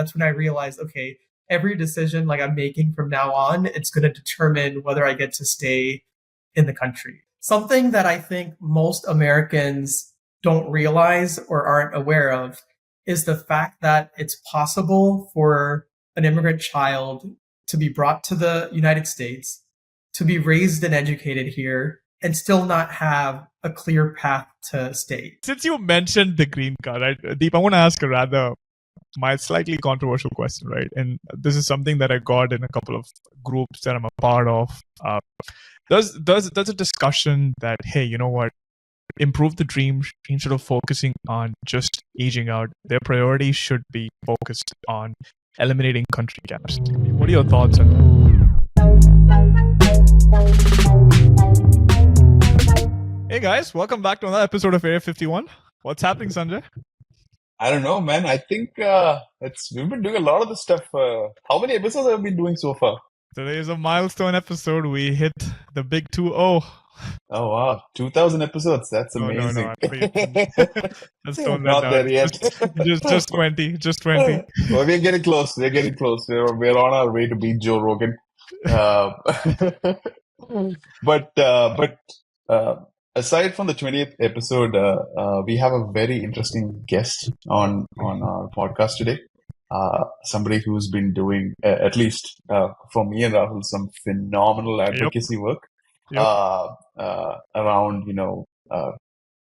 that's when I realized, okay, every decision like I'm making from now on, it's going to determine whether I get to stay in the country. Something that I think most Americans don't realize or aren't aware of is the fact that it's possible for an immigrant child to be brought to the United States, to be raised and educated here, and still not have a clear path to stay. Since you mentioned the green card, right, Deep, I want to ask a rather my slightly controversial question, right? And this is something that I got in a couple of groups that I'm a part of. There's a discussion that, hey, you know what? Improve the dream instead of focusing on just aging out. Their priorities should be focused on eliminating country gaps. What are your thoughts on that? Hey guys, welcome back to another episode of Area 51. What's happening, Sanjay? I don't know, man. I think we've been doing a lot of this stuff. How many episodes have we been doing so far? Today is a milestone episode. We hit the big 2-0. Oh wow, 2,000 episodes. That's amazing. No. Let's don't Not there yet. Just 20. Just 20. Well, we're getting close. We're on our way to beat Joe Rogan. But aside from the 20th episode, we have a very interesting guest on our podcast today. Somebody who's been doing, at least for me and Rahul, some phenomenal advocacy work around,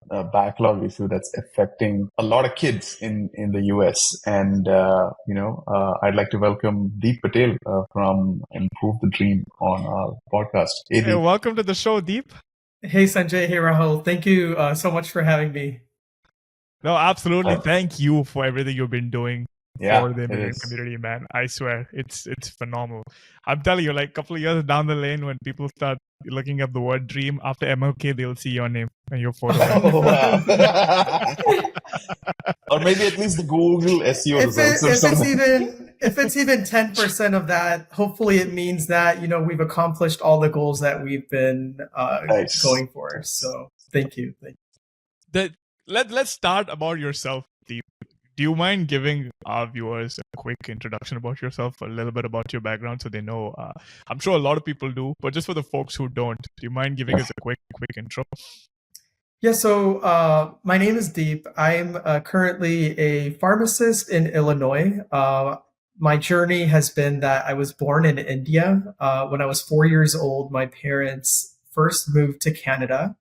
a backlog issue that's affecting a lot of kids in the US. And, I'd like to welcome Dip Patel from Improve the Dream on our podcast. Hey, welcome to the show, Deep. Hey, Sanjay. Hey, Rahul. Thank you so much for having me. No, absolutely. Thank you for everything you've been doing for the immigrant community, man. I swear, it's phenomenal. I'm telling you, like a couple of years down the lane, when people start looking up the word dream after MLK, they'll see your name and your photo. Oh, wow. Or maybe at least the Google SEO results. If it's even 10% of that, hopefully it means that, we've accomplished all the goals that we've been going for. So thank you. Let's start about yourself, Deep. Do you mind giving our viewers a quick introduction about yourself, a little bit about your background so they know? I'm sure a lot of people do, but just for the folks who don't, do you mind giving us a quick intro? Yeah, so my name is Deep. I'm currently a pharmacist in Illinois. My journey has been that I was born in India. When I was 4 years old, my parents first moved to Canada.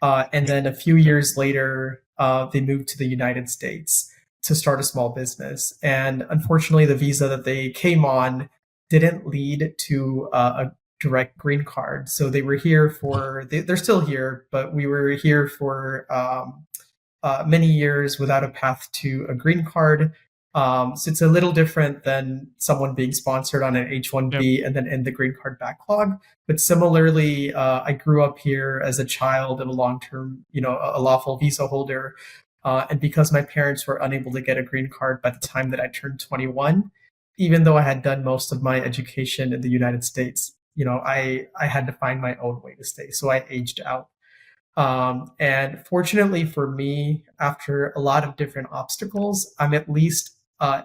And then a few years later, they moved to the United States to start a small business. And unfortunately, the visa that they came on didn't lead to a direct green card. So they were here they're still here, but we were here for many years without a path to a green card. So it's a little different than someone being sponsored on an H-1B and then in the green card backlog. But similarly, I grew up here as a child of a long-term, a lawful visa holder. And because my parents were unable to get a green card by the time that I turned 21, even though I had done most of my education in the United States, I had to find my own way to stay. So I aged out. And fortunately for me, after a lot of different obstacles, I'm at least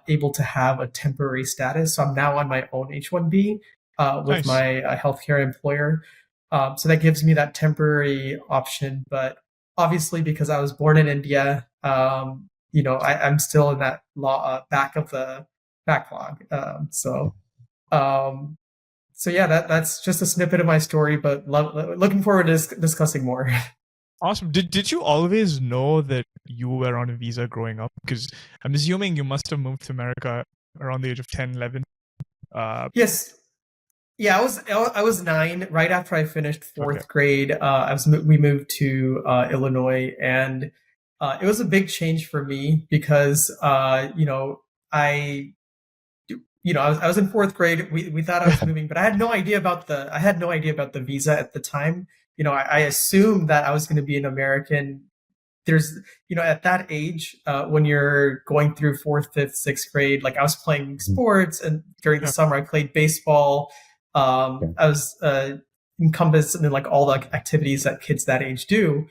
able to have a temporary status. So I'm now on my own H-1B with my healthcare employer. So that gives me that temporary option. But obviously, because I was born in India, I'm still in that back of the backlog. So yeah, that's just a snippet of my story, but looking forward to discussing more. Awesome. Did you always know that you were on a visa growing up? Because I'm assuming you must have moved to America around the age of 10, 11. Yes. Yeah, I was 9 right after I finished fourth grade. We moved to Illinois, and it was a big change for me because I was in fourth grade. We thought I was moving, but I had no idea about the visa at the time. I assumed that I was going to be an American. There's, at that age, when you're going through 4th, 5th, 6th grade, like I was playing sports, and during the summer I played baseball. I was encompassed in like all the activities that kids that age do.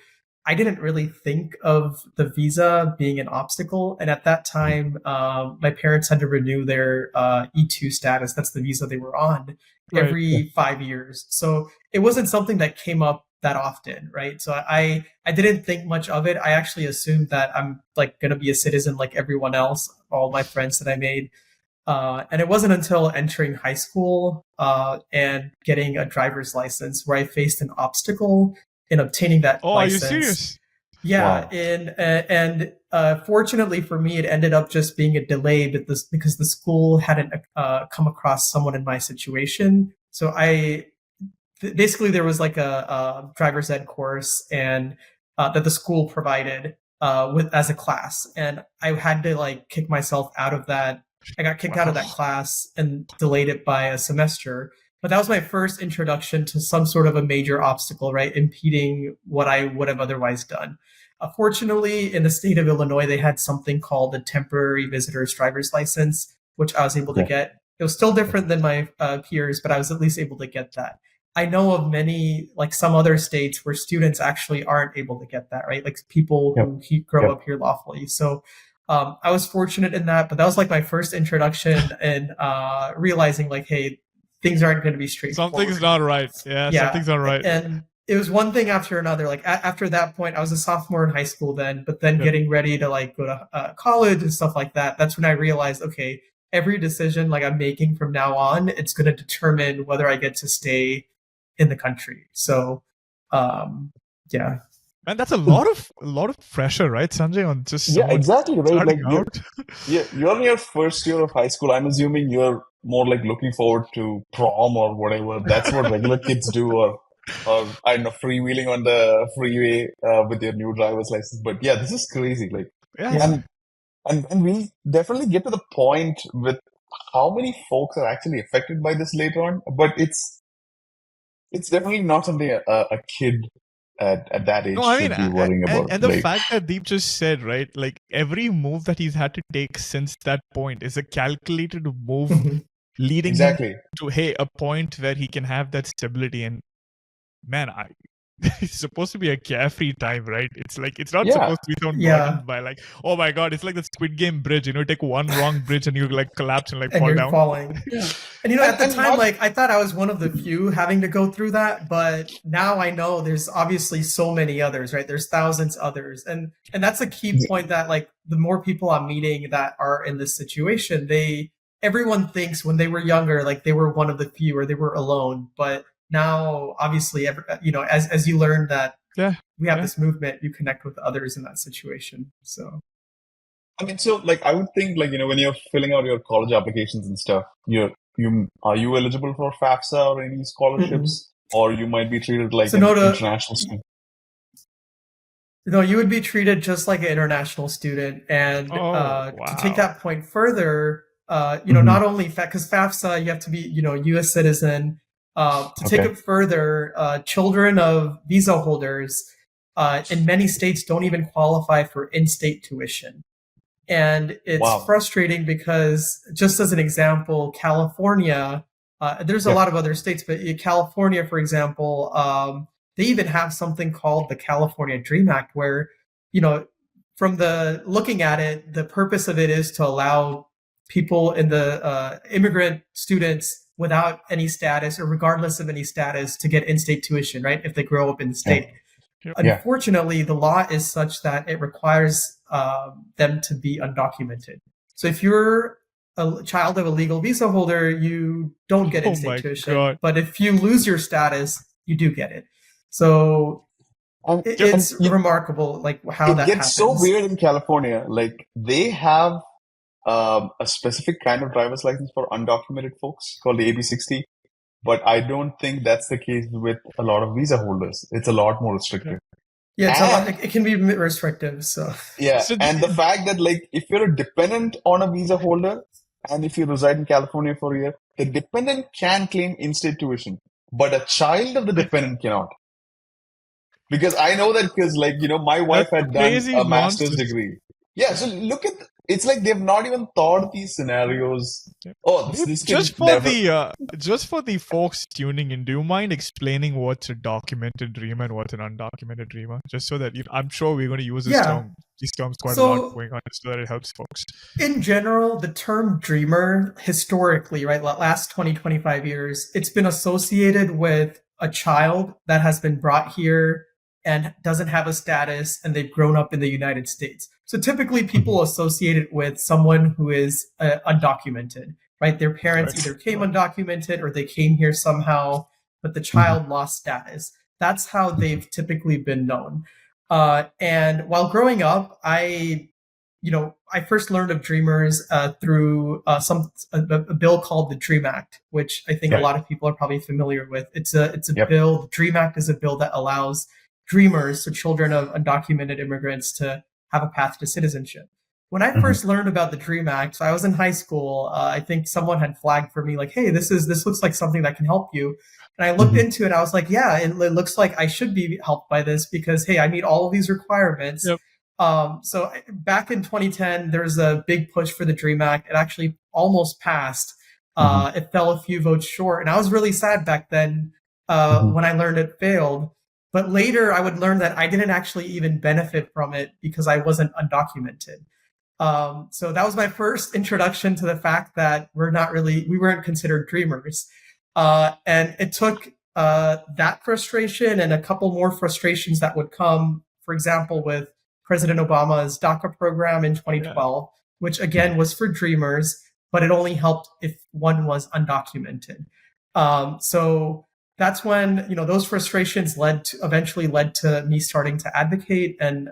I didn't really think of the visa being an obstacle. And at that time, my parents had to renew their E2 status. That's the visa they were on Right. every 5 years. So it wasn't something that came up that often, right? So I didn't think much of it. I actually assumed that I'm like going to be a citizen like everyone else, all my friends that I made. And it wasn't until entering high school and getting a driver's license where I faced an obstacle in obtaining that Oh, are you license. serious? Yeah, Wow. and fortunately for me, it ended up just being a delay, but this because the school hadn't come across someone in my situation. So basically there was like a driver's ed course and that the school provided with as a class, and I had to like kick myself out of that. I got kicked out of Wow. that class and delayed it by a semester. But that was my first introduction to some sort of a major obstacle, right, impeding what I would have otherwise done. Fortunately, in the state of Illinois, they had something called a temporary visitor's driver's license, which I was able to Okay. get. It was still different than my peers, but I was at least able to get that. I know of many, like some other states, where students actually aren't able to get that, right? Like people Yep. who grow Yep. up here lawfully. So I was fortunate in that, but that was like my first introduction and realizing like, hey, things aren't going to be Something's straightforward. not right. Yeah, Yeah, something's not right. and it was one thing after another. Like after that point, I was a sophomore in high school then, but then Yeah. getting ready to like go to college and stuff like that. That's when I realized, okay, every decision like I'm making from now on, it's going to determine whether I get to stay in the country. So, yeah. And that's a lot of pressure, right, Sanjay, on just Yeah, someone exactly, right? starting Like out. you're in your first year of high school. I'm assuming you're more like looking forward to prom or whatever. That's what regular kids do, or I don't know, freewheeling on the freeway with your new driver's license. But yeah, this is crazy. Like, Yeah. Yeah. and we'll definitely get to the point with how many folks are actually affected by this later on. But it's definitely not something a kid at that age No, I mean, should be worrying about. and the Like, fact that Deep just said, right, like every move that he's had to take since that point is a calculated move Mhm. leading him exactly. to, hey, a point where he can have that stability. And man, it's supposed to be a carefree time, right? It's like it's not Yeah. supposed to be so Yeah. burdened by like, oh my god, it's like the Squid Game bridge. You take one wrong bridge and you like collapse and like And fall you're down. falling. Yeah. And at the And time, not like I thought I was one of the few having to go through that, but now I know there's obviously so many others, right? There's thousands others, and that's a key point that like the more people I'm meeting that are in this situation, everyone thinks when they were younger, like they were one of the few or they were alone, but now obviously, as you learn that Yeah. we have Yeah. this movement, you connect with others in that situation. So I mean, so like I would think like when you're filling out your college applications and stuff, are you eligible for FAFSA or any mm-mm. scholarships, or you might be treated like So an no, international student? no, you would be treated just like an international student. And Oh, to take wow. that point further, Mhm. not only because FAFSA, you have to be, U.S. citizen. To take Okay. it further, children of visa holders in many states don't even qualify for in-state tuition. And it's Wow. frustrating because, just as an example, California, there's a Yeah. lot of other states, but in California, for example, they even have something called the California Dream Act, where, from the looking at it, the purpose of it is to allow people in the immigrant students without any status or regardless of any status to get in-state tuition, right? If they grow up in the state. Yep. Yeah. Unfortunately, the law is such that it requires them to be undocumented. So if you're a child of a legal visa holder, you don't get Oh in-state my tuition. God. But if you lose your status, you do get it. So And, it's remarkable, like how it that gets happens. so weird in California. Like they have a specific kind of driver's license for undocumented folks called the AB60. But I don't think that's the case with a lot of visa holders. It's a lot more restrictive. Yeah, And it can be restrictive. So yeah, So and the fact that like if you're a dependent on a visa holder and if you reside in California for a year, the dependent can claim in-state tuition, but a child of the dependent cannot. Because I know that because like my wife that's had done crazy a master's nonsense. degree. Yeah, so look at it's like they've not even thought these scenarios. Oh, this can never. Just for the folks tuning in, do you mind explaining what's a documented dreamer and what's an undocumented dreamer? Just so that I'm sure we're going to use these terms quite a lot going on, so that it helps folks. In general, the term dreamer, historically, right, last 20, 25 years, it's been associated with a child that has been brought here and doesn't have a status, and they've grown up in the United States. So typically people associate it with someone who is undocumented, right? Their parents either came undocumented or they came here somehow, but the child lost status. That's how they've typically been known. And while growing up, I first learned of dreamers through a bill called the Dream Act, which I think a lot of people are probably familiar with. It's a bill. The Dream Act is a bill that allows dreamers, so children of undocumented immigrants, to have a path to citizenship. When I first learned about the Dream Act, so I was in high school. I think someone had flagged for me like, "Hey, this looks like something that can help you." And I looked into it. I was like, "Yeah, it looks like I should be helped by this because hey, I meet all of these requirements." Yep. So back in 2010, there was a big push for the Dream Act. It actually almost passed. It fell a few votes short, and I was really sad back then when I learned it failed. But later, I would learn that I didn't actually even benefit from it because I wasn't undocumented. So that was my first introduction to the fact that we weren't considered dreamers. And it took that frustration and a couple more frustrations that would come, for example, with President Obama's DACA program in 2012, which again was for dreamers, but it only helped if one was undocumented. So that's when, those frustrations eventually led to me starting to advocate, and,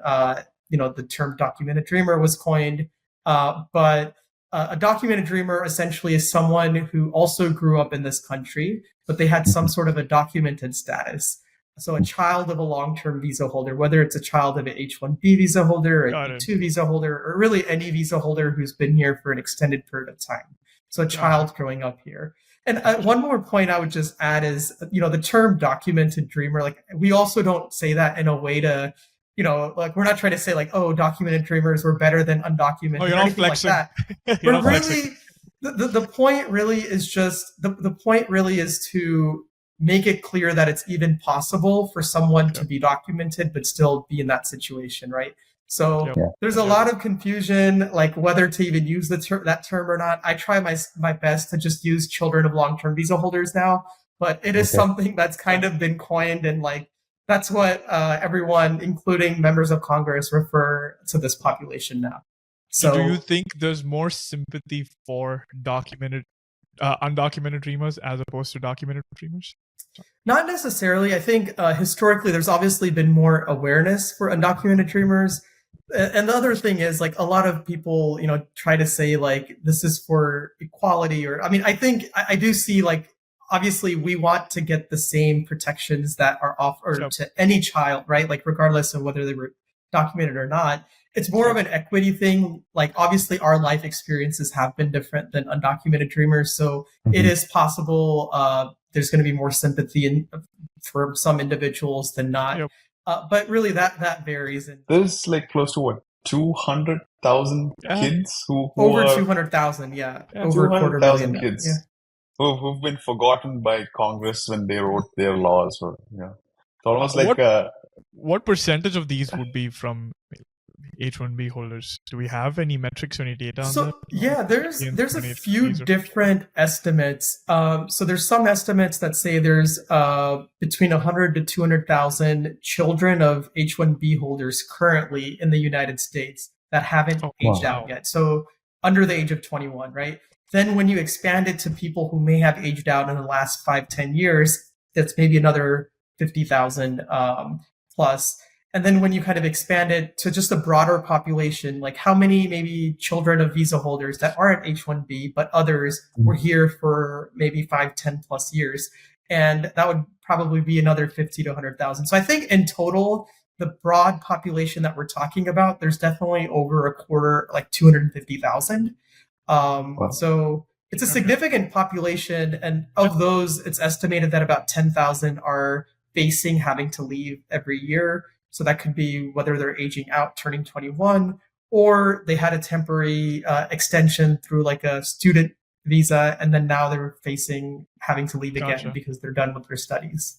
the term documented dreamer was coined. But a documented dreamer essentially is someone who also grew up in this country, but they had some sort of a documented status. So a child of a long-term visa holder, whether it's a child of an H-1B visa holder, or an H-2 visa holder, or really any visa holder who's been here for an extended period of time. So a child growing up here. And one more point I would just add is, the term documented dreamer, like we also don't say that in a way to, like we're not trying to say like, oh, documented dreamers were better than undocumented or anything like that. But really, the point really is just, the point really is to make it clear that it's even possible for someone to be documented but still be in that situation, right? So there's a lot of confusion, like whether to even use that term or not. I try my best to just use children of long-term visa holders now, but it is something that's kind of been coined, and like that's what everyone, including members of Congress, refer to this population now. So do you think there's more sympathy for undocumented dreamers as opposed to documented dreamers? Not necessarily. I think historically there's obviously been more awareness for undocumented dreamers. And the other thing is, like, a lot of people, try to say like this is for equality, or I think I do see, like, obviously we want to get the same protections that are offered to any child, right? Like regardless of whether they were documented or not. It's more of an equity thing. Like obviously our life experiences have been different than undocumented dreamers. So it is possible there's going to be more sympathy for some individuals than not. But really that varies. There's like close to what, 200,000 kids who over 200,000, over 250,000 kids who've been forgotten by Congress when they wrote their laws, or it's almost like what percentage of these would be from H-1B holders? Do we have any metrics or any data on that? Yeah, there's a few different estimates. So there's some estimates that say there's between 100 to 200,000 children of H-1B holders currently in the United States that haven't aged out yet. So under the age of 21, right? Then when you expand it to people who may have aged out in the last 5-10 years, that's maybe another 50,000 plus. And then when you kind of expand it to just a broader population, like how many maybe children of visa holders that aren't H-1B, but others were here for maybe 5-10 plus years. And that would probably be another 50 to 100,000. So I think in total, the broad population that we're talking about, there's definitely over a quarter, like 250,000. So it's a significant population. And of those, it's estimated that about 10,000 are facing having to leave every year. So that could be whether they're aging out, turning 21, or they had a temporary extension through like a student visa, and then now they're facing having to leave again Gotcha. because they're done with their studies.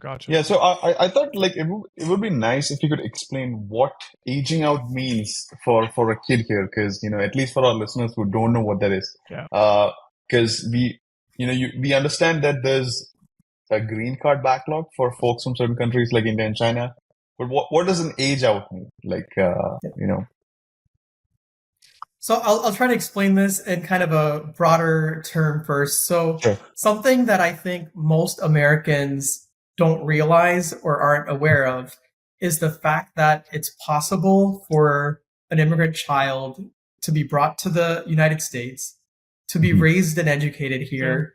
Gotcha. Yeah, so I thought like it would be nice if you could explain what aging out means for a kid here, because at least for our listeners who don't know what that is, Yeah. because we understand that there's a green card backlog for folks from certain countries like India and China, but what does an age out mean? Like So I'll try to explain this in kind of a broader term first. So Sure. something that I think most Americans don't realize or aren't aware of is the fact that it's possible for an immigrant child to be brought to the United States, to be Mhm. raised and educated here,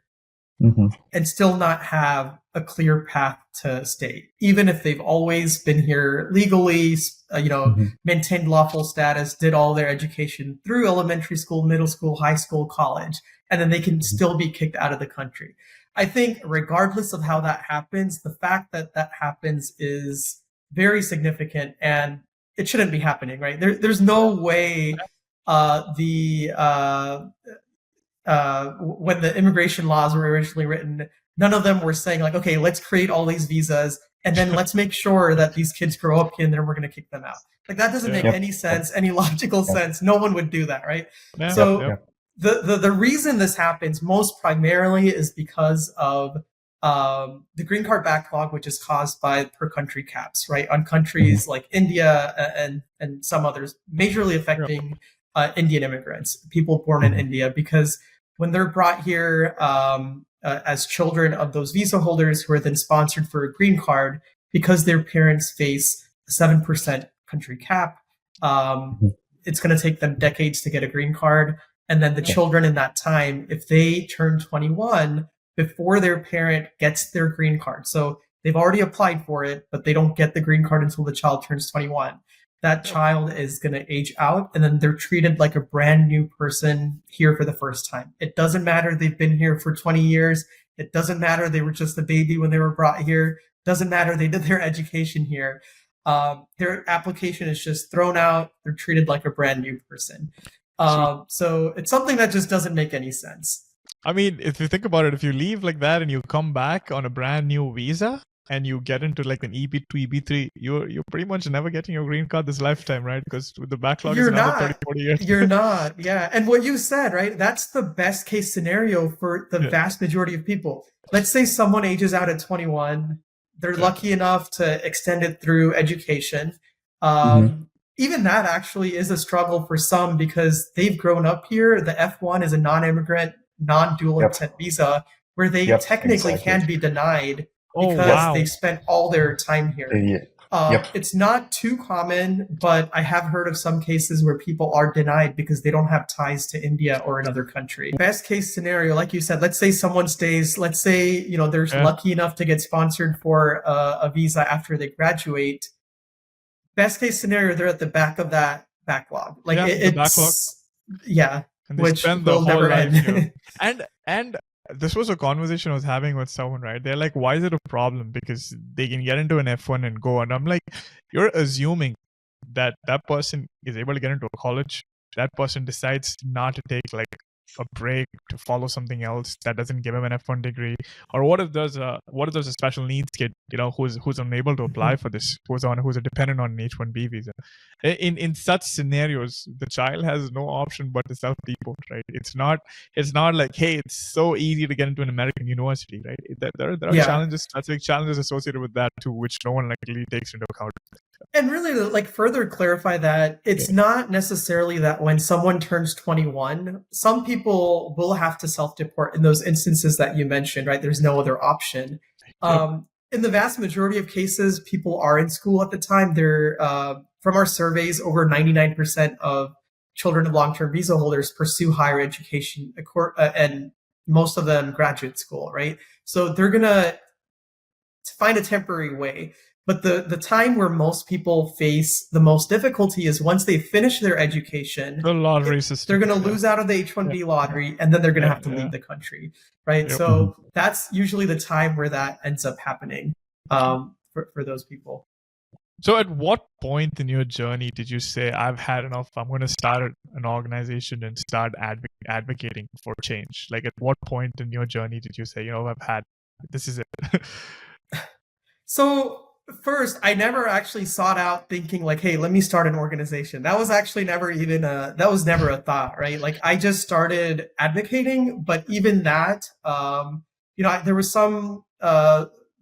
Mm-hmm. and still not have a clear path to stay, even if they've always been here legally, Mm-hmm. maintained lawful status, did all their education through elementary school, middle school, high school, college, and then they can still be kicked out of the country. I think regardless of how that happens, the fact that that happens is very significant, and it shouldn't be happening, right? There's no way when the immigration laws were originally written, none of them were saying like, okay, let's create all these visas and then let's make sure that these kids grow up here and then we're going to kick them out. Like that doesn't make Yeah. any sense, any logical sense. No one would do that, right? Yeah. So Yeah. the reason this happens most primarily is because of the green card backlog, which is caused by per country caps, right? On countries like India and some others, majorly affecting Indian immigrants, people born in India, because when they're brought here as children of those visa holders who are then sponsored for a green card, because their parents face a 7% country cap, it's going to take them decades to get a green card. And then the children in that time, if they turn 21 before their parent gets their green card, so they've already applied for it, but they don't get the green card until the child turns 21, that child is going to age out, and then they're treated like a brand new person here for the first time. It doesn't matter they've been here for 20 years. It doesn't matter they were just a baby when they were brought here. It doesn't matter they did their education here. Their application is just thrown out. They're treated like a brand new person. So it's something that just doesn't make any sense. I mean, if you think about it, if you leave like that and you come back on a brand new visa and you get into like an EB2, EB3, you're pretty much never getting your green card this lifetime, right? Because the backlog is another 30, 40 years. You're not, yeah. And what you said, right? That's the best case scenario for the vast majority of people. Let's say someone ages out at 21. They're lucky enough to extend it through education. Even that actually is a struggle for some because they've grown up here. The F1 is a non-immigrant, non-dual intent visa where they technically can be denied because they've spent all their time here. It's not too common, but I have heard of some cases where people are denied because they don't have ties to India or another country. Best case scenario, like you said, let's say someone stays, let's say, they're lucky enough to get sponsored for a visa after they graduate. Best case scenario, they're at the back of that backlog. Like it's backlog. Yeah. And they which spend the will whole never life end. Here. And this was a conversation I was having with someone, right? They're like, why is it a problem? Because they can get into an F1 and go. And I'm like, you're assuming that that person is able to get into a college. That person decides not to take like a break to follow something else that doesn't give him an F1 degree, or what if there's a special needs kid, who's unable to apply for this, who's a dependent on an H1B visa. In such scenarios, the child has no option but to self-deport, right? It's not like, hey, it's so easy to get into an American university, right? There are challenges, specific challenges associated with that too, which no one likely takes into account. And really, to like further clarify that, it's not necessarily that when someone turns 21, some people will have to self-deport in those instances that you mentioned, right? There's no other option. In the vast majority of cases, people are in school at the time. They're, from our surveys, over 99% of children of long-term visa holders pursue higher education, and most of them graduate school, right? So they're going to find a temporary way. But the time where most people face the most difficulty is once they finish their education, the lottery system. They're going to lose out of the H-1B lottery, and then they're going to have to leave the country, right? So that's usually the time where that ends up happening for those people. So at what point in your journey did you say, I've had enough, I'm going to start an organization and start advocating for change? Like at what point in your journey did you say, I've had, this is it? So first, I never actually sought out thinking like, hey, let me start an organization. That was actually never a thought, right? Like I just started advocating, but even that, there was some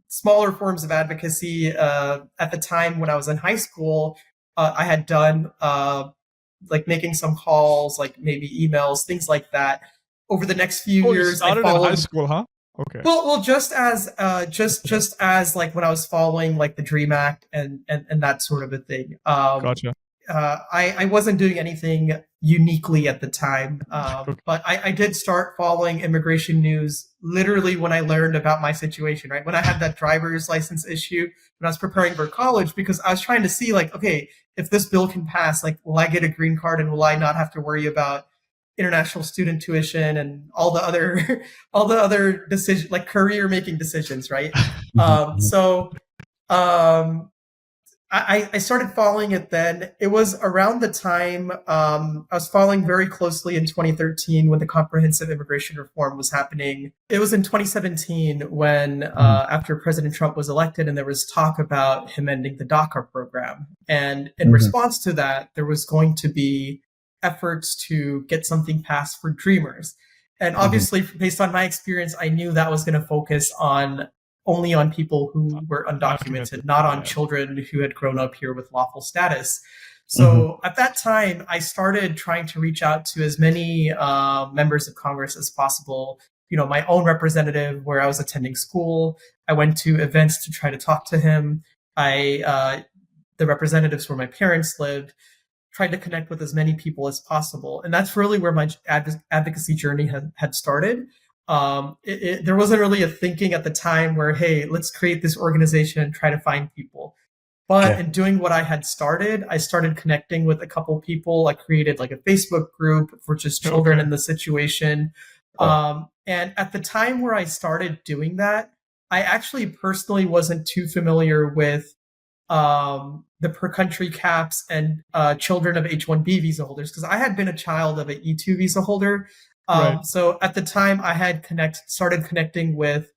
smaller forms of advocacy at the time when I was in high school. I had done like making some calls, like maybe emails, things like that. Over the next few Oh, you years, I started in high followed. school, huh? Okay. Well, just as like when I was following like the Dream Act and that sort of a thing. Gotcha. I wasn't doing anything uniquely at the time, Okay. but I did start following immigration news literally when I learned about my situation. Right when I had that driver's license issue when I was preparing for college, because I was trying to see like, okay, if this bill can pass, like, will I get a green card and will I not have to worry about international student tuition and all the other all the other decisions, like career making decisions, right? So um I started following it then. It was around the time I was following very closely in 2013 when the comprehensive immigration reform was happening. It was in 2017 when, after President Trump was elected, and there was talk about him ending the DACA program. And in response to that, there was going to be efforts to get something passed for Dreamers. And obviously, based on my experience, I knew that was going to focus on only on people who were undocumented, not on children who had grown up here with lawful status. So at that time, I started trying to reach out to as many members of Congress as possible. My own representative where I was attending school. I went to events to try to talk to him. The representatives where my parents lived, tried to connect with as many people as possible. And that's really where my advocacy journey had started. There wasn't really a thinking at the time where, hey, let's create this organization and try to find people. But in doing what I had started, I started connecting with a couple people. I created like a Facebook group for just children in the situation. And at the time where I started doing that, I actually personally wasn't too familiar with the per country caps and children of H-1B visa holders, because I had been a child of an E-2 visa holder. So at the time, I had started connecting with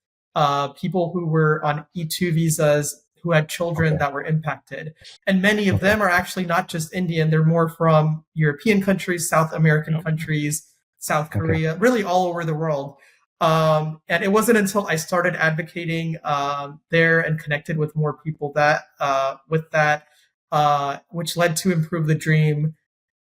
people who were on E-2 visas who had children that were impacted. And many of them are actually not just Indian. They're more from European countries, South American countries, South Korea, really all over the world. And it wasn't until I started advocating there and connected with more people which led to Improve the Dream,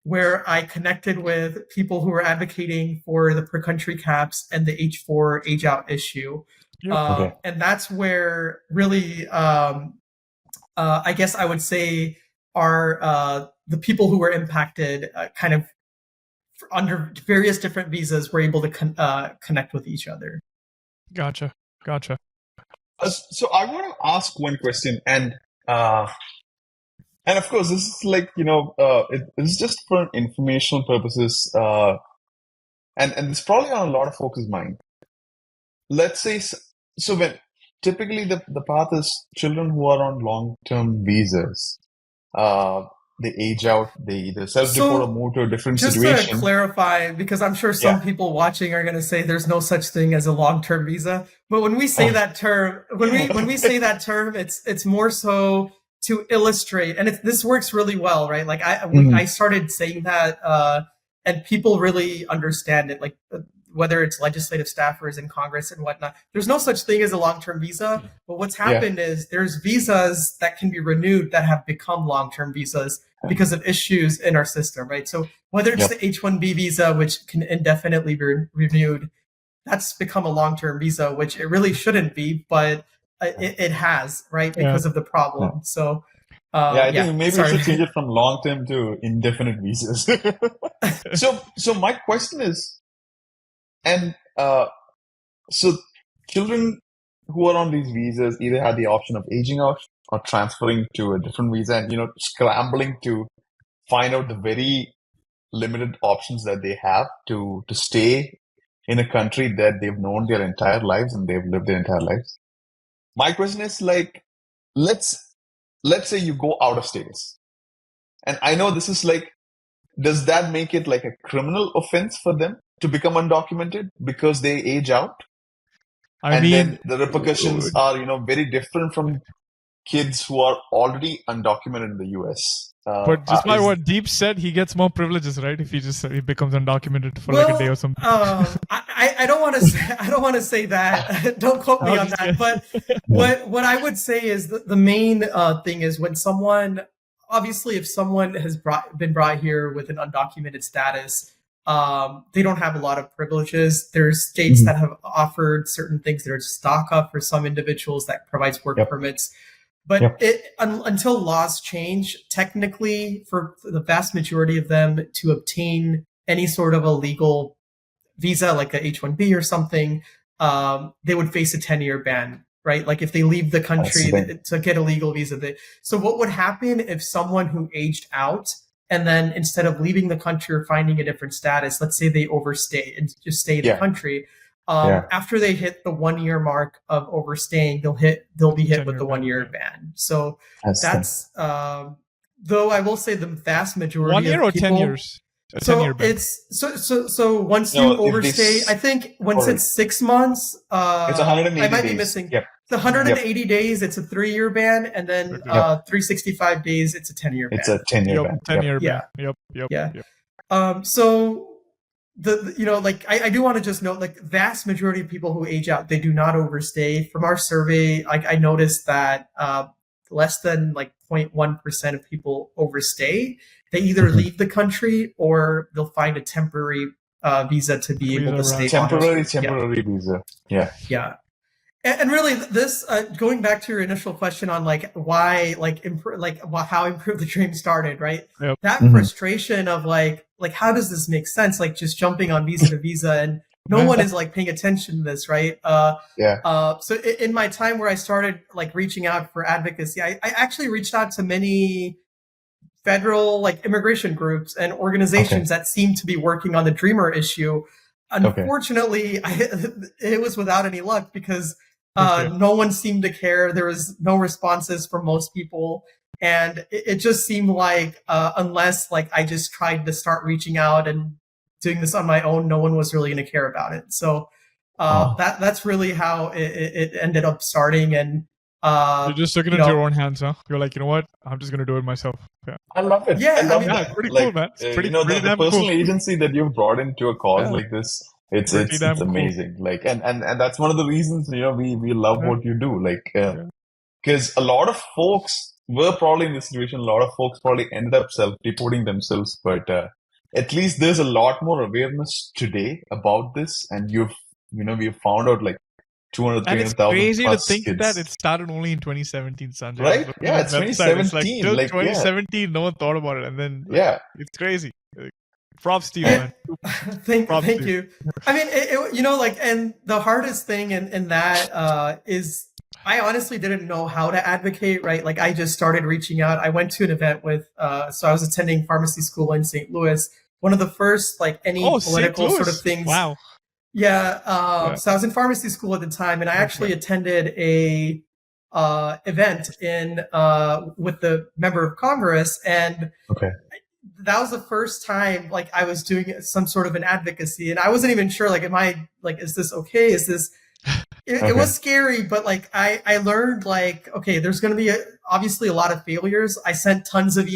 where I connected with people who were advocating for the per country caps and the H-4 age out issue. And that's where really, I guess I would say, are the people who were impacted kind of under various different visas were able to connect with each other. Gotcha. So I want to ask one question, and of course, this is like, it's just for informational purposes, and it's probably on a lot of folks' mind. Let's say, so when typically the path is children who are on long-term visas, they age out, they either self-deport or move to a different situation. Just to clarify, because I'm sure some people watching are going to say there's no such thing as a long-term visa, but when we say that term, when we say that term, it's more so to illustrate, and this works really well, right? Like I started saying that, and people really understand it, like whether it's legislative staffers in Congress and whatnot. There's no such thing as a long-term visa, but what's happened is there's visas that can be renewed that have become long-term visas because of issues in our system, right? So whether it's the H-1B visa, which can indefinitely be renewed, that's become a long-term visa, which it really shouldn't be, but it has, right? Because of the problem. So I think maybe we should change it from long-term to indefinite visas. So my question is, and so children who are on these visas either have the option of aging out or transferring to a different visa, and scrambling to find out the very limited options that they have to stay in a country that they've known their entire lives and they've lived their entire lives. My question is, like, let's let's say you go out of status. And I know this is like, does that make it like a criminal offense for them to become undocumented because they age out? I And mean, then the repercussions are, very different from kids who are already undocumented in the US. but just by what Deep said, he gets more privileges, right? If he becomes undocumented for like a day or something. I don't want to say that. Don't quote me on that. But what I would say is the main thing is when someone, obviously, if someone has been brought here with an undocumented status, they don't have a lot of privileges. There's states that have offered certain things. There's DACA for some individuals that provides work permits. But until laws change, technically, for the vast majority of them to obtain any sort of a legal visa, like a H-1B or something, they would face a 10-year ban, right? Like if they leave the country to get a legal visa. So what would happen if someone who aged out and then instead of leaving the country or finding a different status, let's say they overstay and just stay in the country, after they hit the 1 year mark of overstaying, they'll be hit with the 1 year ban. So that's though I will say the vast majority 1 year of or people, 10 years. So it's so once you overstay, I think once it's 6 months, it's 180 I might days. be missing. It's 180 days. It's a 3-year ban, and then 365 days. It's a 10-year ban. It's a 10-year ban. 10-year ban. Yep. So I do want to just note, like, vast majority of people who age out, they do not overstay. From our survey, like I noticed that less than like 0.1% of people overstay. They either leave the country or they'll find a temporary visa to be able to stay. Temporary visa. Yeah. And really, this going back to your initial question on like why, how Improve the Dream started, right? Yep. That frustration of like how does this make sense? Like just jumping on visa to visa, and no one is like paying attention to this, right? So in my time where I started like reaching out for advocacy, I actually reached out to many federal like immigration groups and organizations that seem to be working on the Dreamer issue. Unfortunately, it was without any luck because no one seemed to care. There was no responses from most people. And it just seemed like unless like I just tried to start reaching out and doing this on my own, no one was really going to care about it. So that's really how it ended up starting. And you just took it into your own hands, huh? You're like, you know what? I'm just going to do it myself. Yeah. I love it. Yeah, it's pretty cool, man. It's pretty, the personal agency that you've brought into a cause like this, it's amazing. Cool. Like, and that's one of the reasons, we love what you do. Like, because a lot of folks were probably in this situation. A lot of folks probably ended up self-deporting themselves, but at least there's a lot more awareness today about this. And we've found out like 200,000, 300,000 and it's crazy to think kids. that it started only in 2017, Sanjay. Right? Yeah, it's 2017. It's like till 2017, no one thought about it, and then it's crazy. Props to you, man. Thank you. I mean, and the hardest thing in that is I honestly didn't know how to advocate, right? Like I just started reaching out. I went to an event with, so I was attending pharmacy school in St. Louis. One of the first, like any political sort of things. Wow. Yeah. So I was in pharmacy school at the time, and I actually attended a event with the member of Congress, and that was the first time like I was doing some sort of an advocacy, and I wasn't even sure like, is this okay? Is this? It was scary, but like I learned like, okay, there's going to be obviously a lot of failures. I sent tons of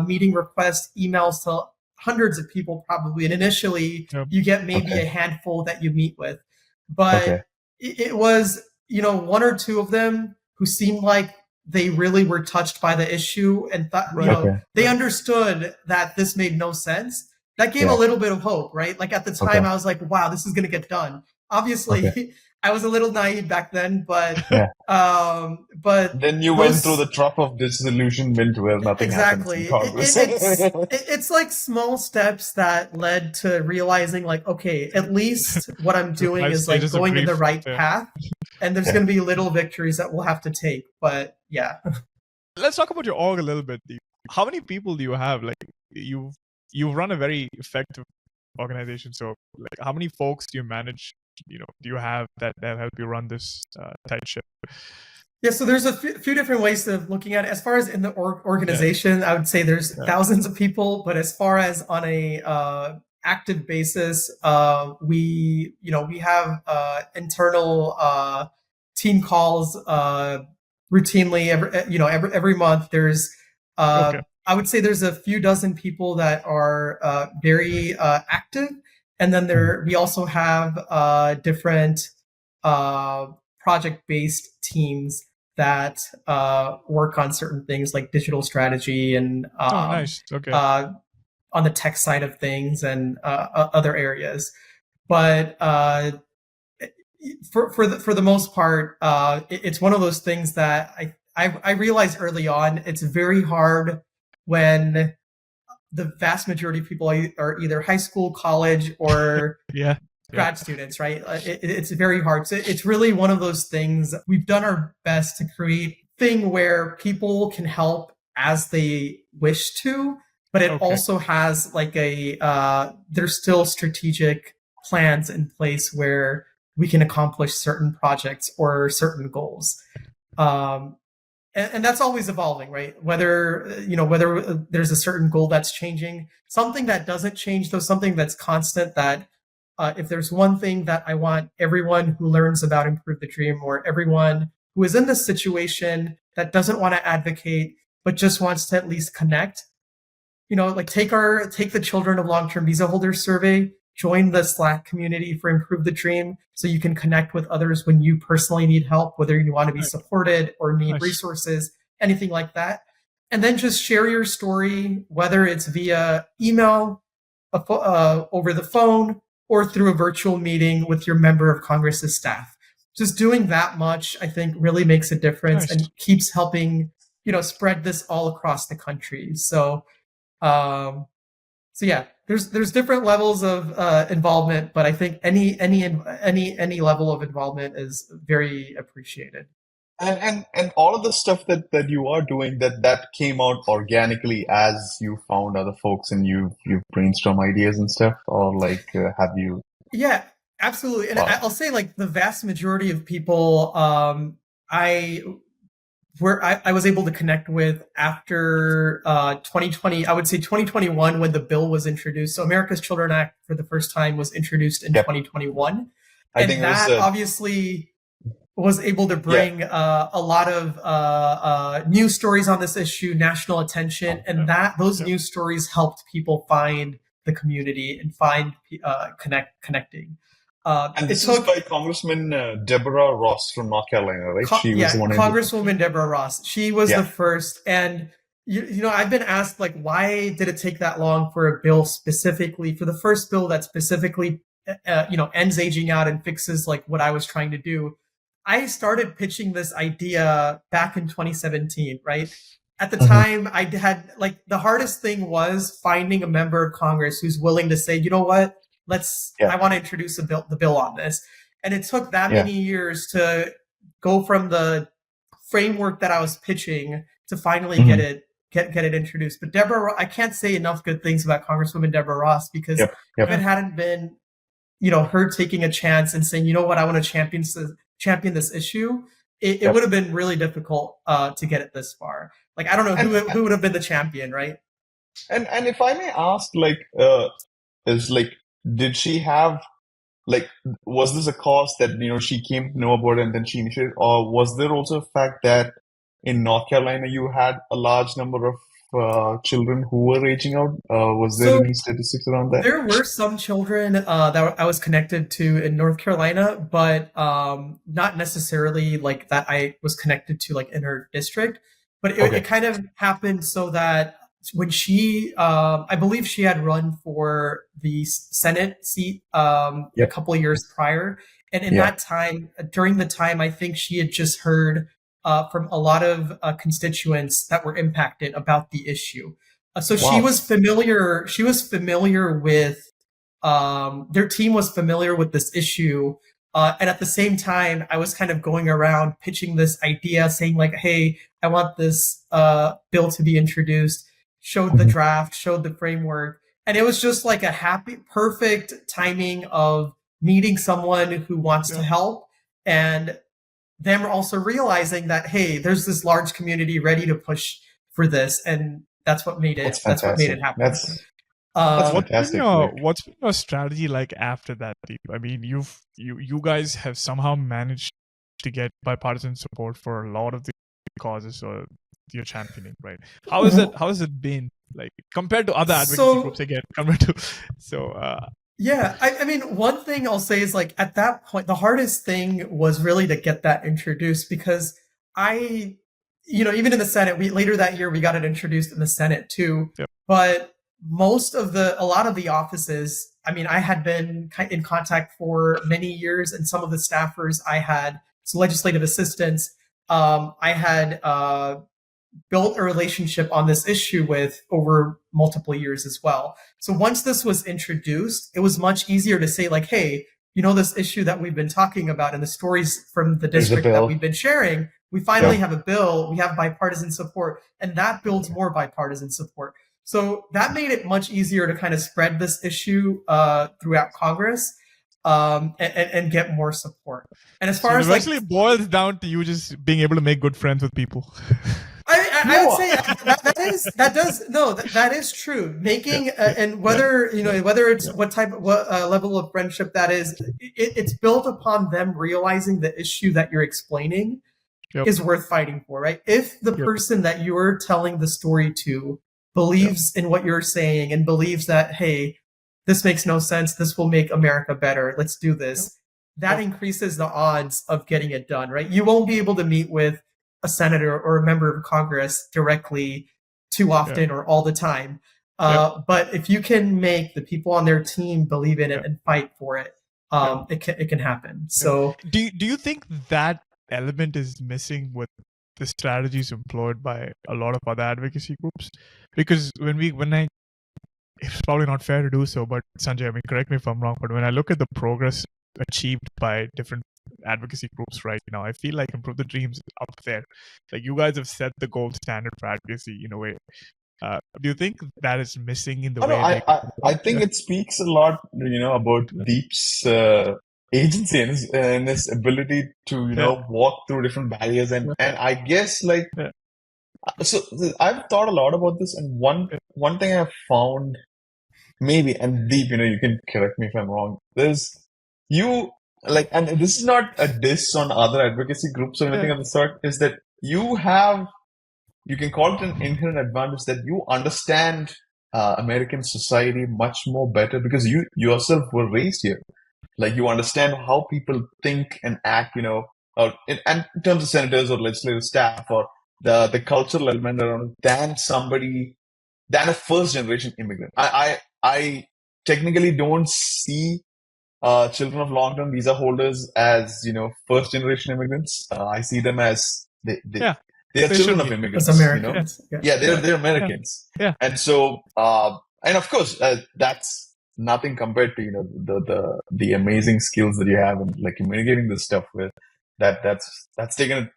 meeting requests, emails to hundreds of people probably, and initially you get maybe a handful that you meet with, but it was one or two of them who seemed like they really were touched by the issue and thought they understood that this made no sense. That gave a little bit of hope, right? Like at the time I was like, wow, this is going to get done. Obviously I was a little naive back then, but but then you went through the trough of disillusionment where nothing happens in Congress. It's like small steps that led to realizing like, okay, at least what I'm doing is like going in the right path, and there's going to be little victories that we'll have to take. But let's talk about your org a little bit. How many people do you have? Like you run a very effective organization, so like how many folks do you manage? Do you have that help you run this tight ship? Yeah, so there's a few different ways of looking at it. As far as in the Yeah. organization, I would say there's Yeah. thousands of people, but as far as on a active basis, we have internal team calls routinely every month. There's Okay. I would say there's a few dozen people that are very active, and then Mhm. we also have different uh, project-based teams that work on certain things like digital strategy and Oh, nice. Okay. uh, on the tech side of things and other areas. But for the most part, it's one of those things that I realized early on. It's very hard when the vast majority of people are either high school, college, or Yeah. Yeah. grad students, right? It's very hard. So it's really one of those things. We've done our best to create a thing where people can help as they wish to, but it Okay. also has like there's still strategic plans in place where we can accomplish certain projects or certain goals. Um, and that's always evolving, right? Whether there's a certain goal that's changing, something that doesn't change, though, something that's constant. That if there's one thing that I want everyone who learns about Improve the Dream, or everyone who is in this situation that doesn't want to advocate but just wants to at least connect, like take the children of long-term visa holders survey, join the Slack community for Improve the Dream so you can connect with others when you personally need help, whether you want to be Nice. supported or need Nice. resources, anything like that. And then just share your story, whether it's via email, over the phone, or through a virtual meeting with your member of Congress's staff. Just doing that much, I think, really makes a difference Nice. and keeps helping, spread this all across the country. Um, so yeah, there's different levels of involvement, but I think any level of involvement is very appreciated. And all of the stuff that you are doing, that came out organically as you found other folks and you brainstorm ideas and stuff, or like have you? Yeah, absolutely. And Wow. I'll say like the vast majority of people I I was able to connect with after 2020, I would say 2021 when the bill was introduced. So America's Children Act for the first time was introduced in Yep. 2021. I think And it was that obviously was able to yeah. bring a lot of news stories on this issue, national attention, and Yep. that those Yep. news stories helped people find the community and find connecting. And It this is took by Congressman Deborah Ross from North Carolina, right? She was the one who did. Congresswoman Deborah Ross. She was the Yeah. first, and I've been asked like, why did it take that long for a bill specifically for the first bill that specifically, ends aging out and fixes like what I was trying to do. I started pitching this idea back in 2017, right? At the Mhm. time, I had like the hardest thing was finding a member of Congress who's willing to say, you know what, Yeah. I want to introduce the bill on this. And it took that Yeah. many years to go from the framework that I was pitching to finally Mhm. get it introduced. But I can't say enough good things about Congresswoman Deborah Ross, because Yep. if Yep. it hadn't been, her taking a chance and saying, you know what, I want to champion this issue, it would Yep. have been really difficult to get it this far. Like I don't know And who would have been the champion, right? and if I may ask, like, is like, did she have like, was this a cause that she came to know about and then she initiated, or was there also a fact that in North Carolina you had a large number of children who were aging out? Was there So any statistics around that? there were some children that I was connected to in North Carolina, but not necessarily like that I was connected to like in her district. But it Okay. kind of happened so that when I believe she had run for the Senate seat a Yep. couple of years prior, and in Yeah. that time, during the time, I think she had just heard from a lot of constituents that were impacted about the issue. So she Wow. was familiar. She was familiar with their team was familiar with this issue, and at the same time, I was kind of going around pitching this idea, saying like, "Hey, I want this bill to be introduced." Showed the Mhm. draft, showed the framework, and it was just like a perfect timing of meeting someone who wants to Yep. help and them also realizing that, hey, there's this large community ready to push for this, and that's what made That's it fantastic. happen. That's What's been fantastic. your strategy like after that, Deep? I mean, you guys have somehow managed to get bipartisan support for a lot of the causes or you're championing, right? How has it been like compared to other advocacy groups again? Compared to yeah, I mean, one thing I'll say is like at that point, the hardest thing was really to get that introduced because even in the Senate, later that year we got it introduced in the Senate too. Yep. But a lot of the offices, I mean, I had been in contact for many years, and some of the staffers I had, so legislative assistants, I had built a relationship on this issue with over multiple years as well. So once this was introduced, it was much easier to say like, hey, this issue that we've been talking about and the stories from the district that we've been sharing, we finally have a bill, we have bipartisan support, and that builds more bipartisan support. So that made it much easier to kind of spread this issue throughout Congress and get more support. And as far as eventually it boils down to you just being able to make good friends with people. I would say that is true. Making and whether it's what level of friendship that is, it's built upon them realizing the issue that you're explaining is worth fighting for, right? If the person that you're telling the story to believes in what you're saying and believes that, hey, this makes no sense, this will make America better, let's do this. That increases the odds of getting it done, right? You won't be able to meet with a senator or a member of Congress directly too often or all the time. But if you can make the people on their team believe in it and fight for it, it can happen. So do you think that element is missing with the strategies employed by a lot of other advocacy groups? Because it's probably not fair to do so, but Sanjay, I mean, correct me if I'm wrong, but when I look at the progress achieved by different advocacy groups right now, I feel like Improve the Dreams up there. Like you guys have set the gold standard for advocacy in a way. Do you think that is missing in the way? I think it speaks a lot, about Deep's agency and his ability to walk through different barriers and I guess so I've thought a lot about this, and one thing I've found maybe, and Deep, you can correct me if I'm wrong, there's and this is not a diss on other advocacy groups or anything of the sort, is that you can call it an inherent advantage that you understand American society much more better because you yourself were raised here. Like you understand how people think and act, in terms of senators or legislative staff or the cultural element around it than a first generation immigrant. I technically don't see children of long-term visa holders as first generation immigrants. I see them as they are children of immigrants. As Americans. They're Americans. Yeah. And so and of course that's nothing compared to the amazing skills that you have in communicating this stuff with that's taken it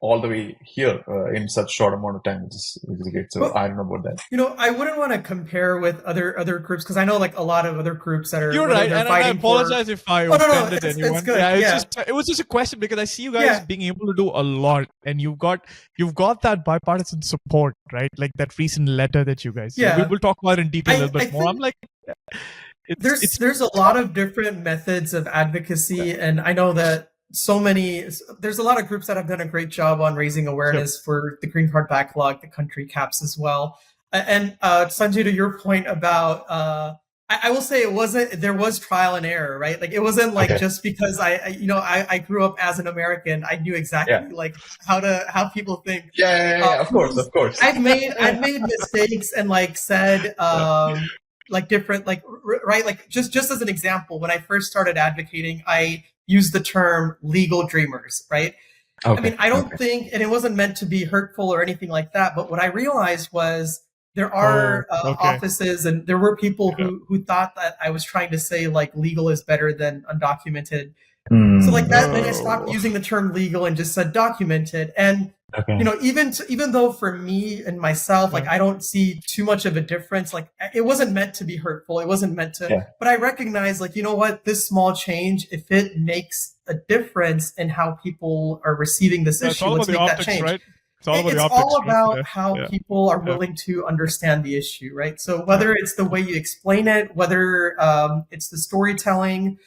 all the way here in such short amount of time, which is great. So I don't know about that. I wouldn't want to compare with other groups because I know a lot of other groups that are. You're right, and I apologize if I offended anyone. It's good. It was just a question because I see you guys being able to do a lot, and you've got that bipartisan support, right? Like that recent letter that you guys. Yeah, we'll talk about it in detail a little bit more. I'm like. There's a lot of different methods of advocacy, and I know that there's a lot of groups that have done a great job on raising awareness for the green card backlog, the country caps as well. And Sanjay, to your point about, I will say there was trial and error, right? Like it wasn't just because I grew up as an American, I knew exactly how people think. Of course. I've made mistakes and said, different, right? Just as an example, when I first started advocating, I used the term legal dreamers, right? I mean, I don't think, and it wasn't meant to be hurtful or anything like that, but what I realized was there are offices and there were people who thought that I was trying to say legal is better than undocumented. So then I stopped using the term legal and just said documented. And Okay. even though for me and myself, like I don't see too much of a difference. Like it wasn't meant to be hurtful. It wasn't meant to, but I recognize, like, you know what, this small change, if it makes a difference in how people are receiving this issue, let's make that change. Right? It's all about It's the optics, all about right? how people are willing to understand the issue, right? So whether it's the way you explain it, whether it's the storytelling,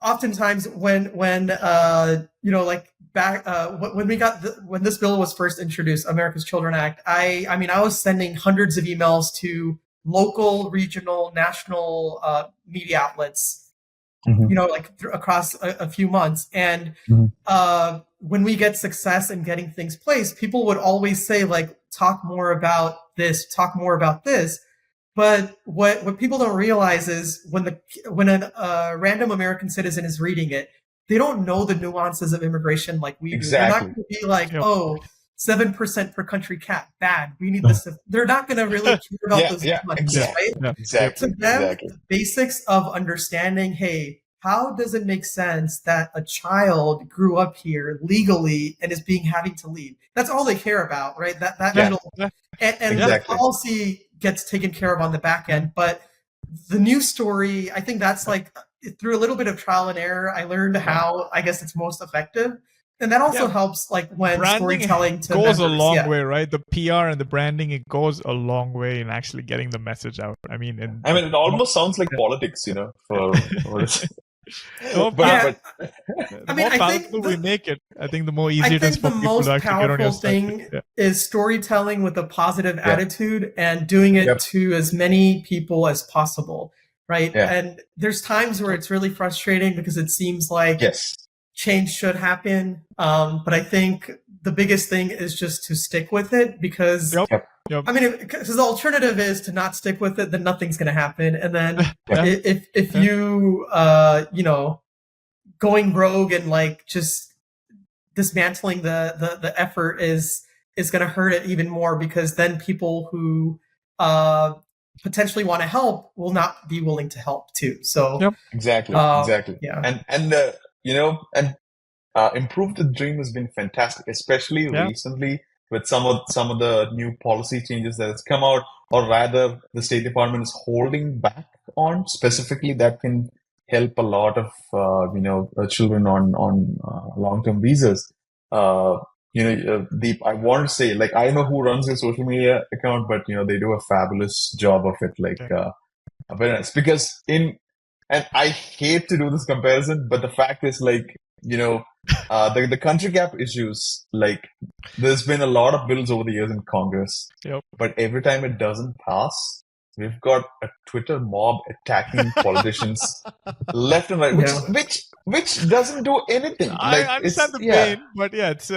oftentimes when like back when we got when this bill was first introduced, America's Children Act, I mean I was sending hundreds of emails to local, regional, national media outlets, like across a few months. And when we get success in getting things placed, people would always say, like, talk more about this, talk more about this. But what people don't realize is when a random American citizen is reading it, they don't know the nuances of immigration like we do. They're not going to be like, oh, 7% per country cap, bad. We need this. They're not going to really care about those nuances, right? Exactly. To them, the basics of understanding, hey, how does it make sense that a child grew up here legally and is having to leave? That's all they care about, right? That middle, and the policy gets taken care of on the back end. But the news story, I think that's like through a little bit of trial and error, I learned how I guess it's most effective. And that also helps, like when branding storytelling to goes members, a long way, right? The PR and the branding, it goes a long way in actually getting the message out. I mean, it almost sounds like politics, for I mean, more palatable we make it, I think the more easy it is for people to actually get on your side. The most powerful thing is storytelling with a positive attitude and doing it to as many people as possible, right? And there's times where it's really frustrating because it seems like change should happen. But I think the biggest thing is just to stick with it, because I mean, because the alternative is to not stick with it, then nothing's going to happen. And then if you, going rogue and like just dismantling the effort is going to hurt it even more, because then people who potentially want to help will not be willing to help too. So exactly. And Improve the Dream has been fantastic, especially recently with some of the new policy changes that has come out, or rather the State Department is holding back on specifically, that can help a lot of children on long-term visas. Deep, I want to say, like, I know who runs your social media account, but they do a fabulous job of it. Like, very nice. Because and I hate to do this comparison, but the fact is, like, the country cap issues, like, there's been a lot of bills over the years in Congress, but every time it doesn't pass, we've got a Twitter mob attacking politicians left and right, which doesn't do anything. I understand the pain, but it's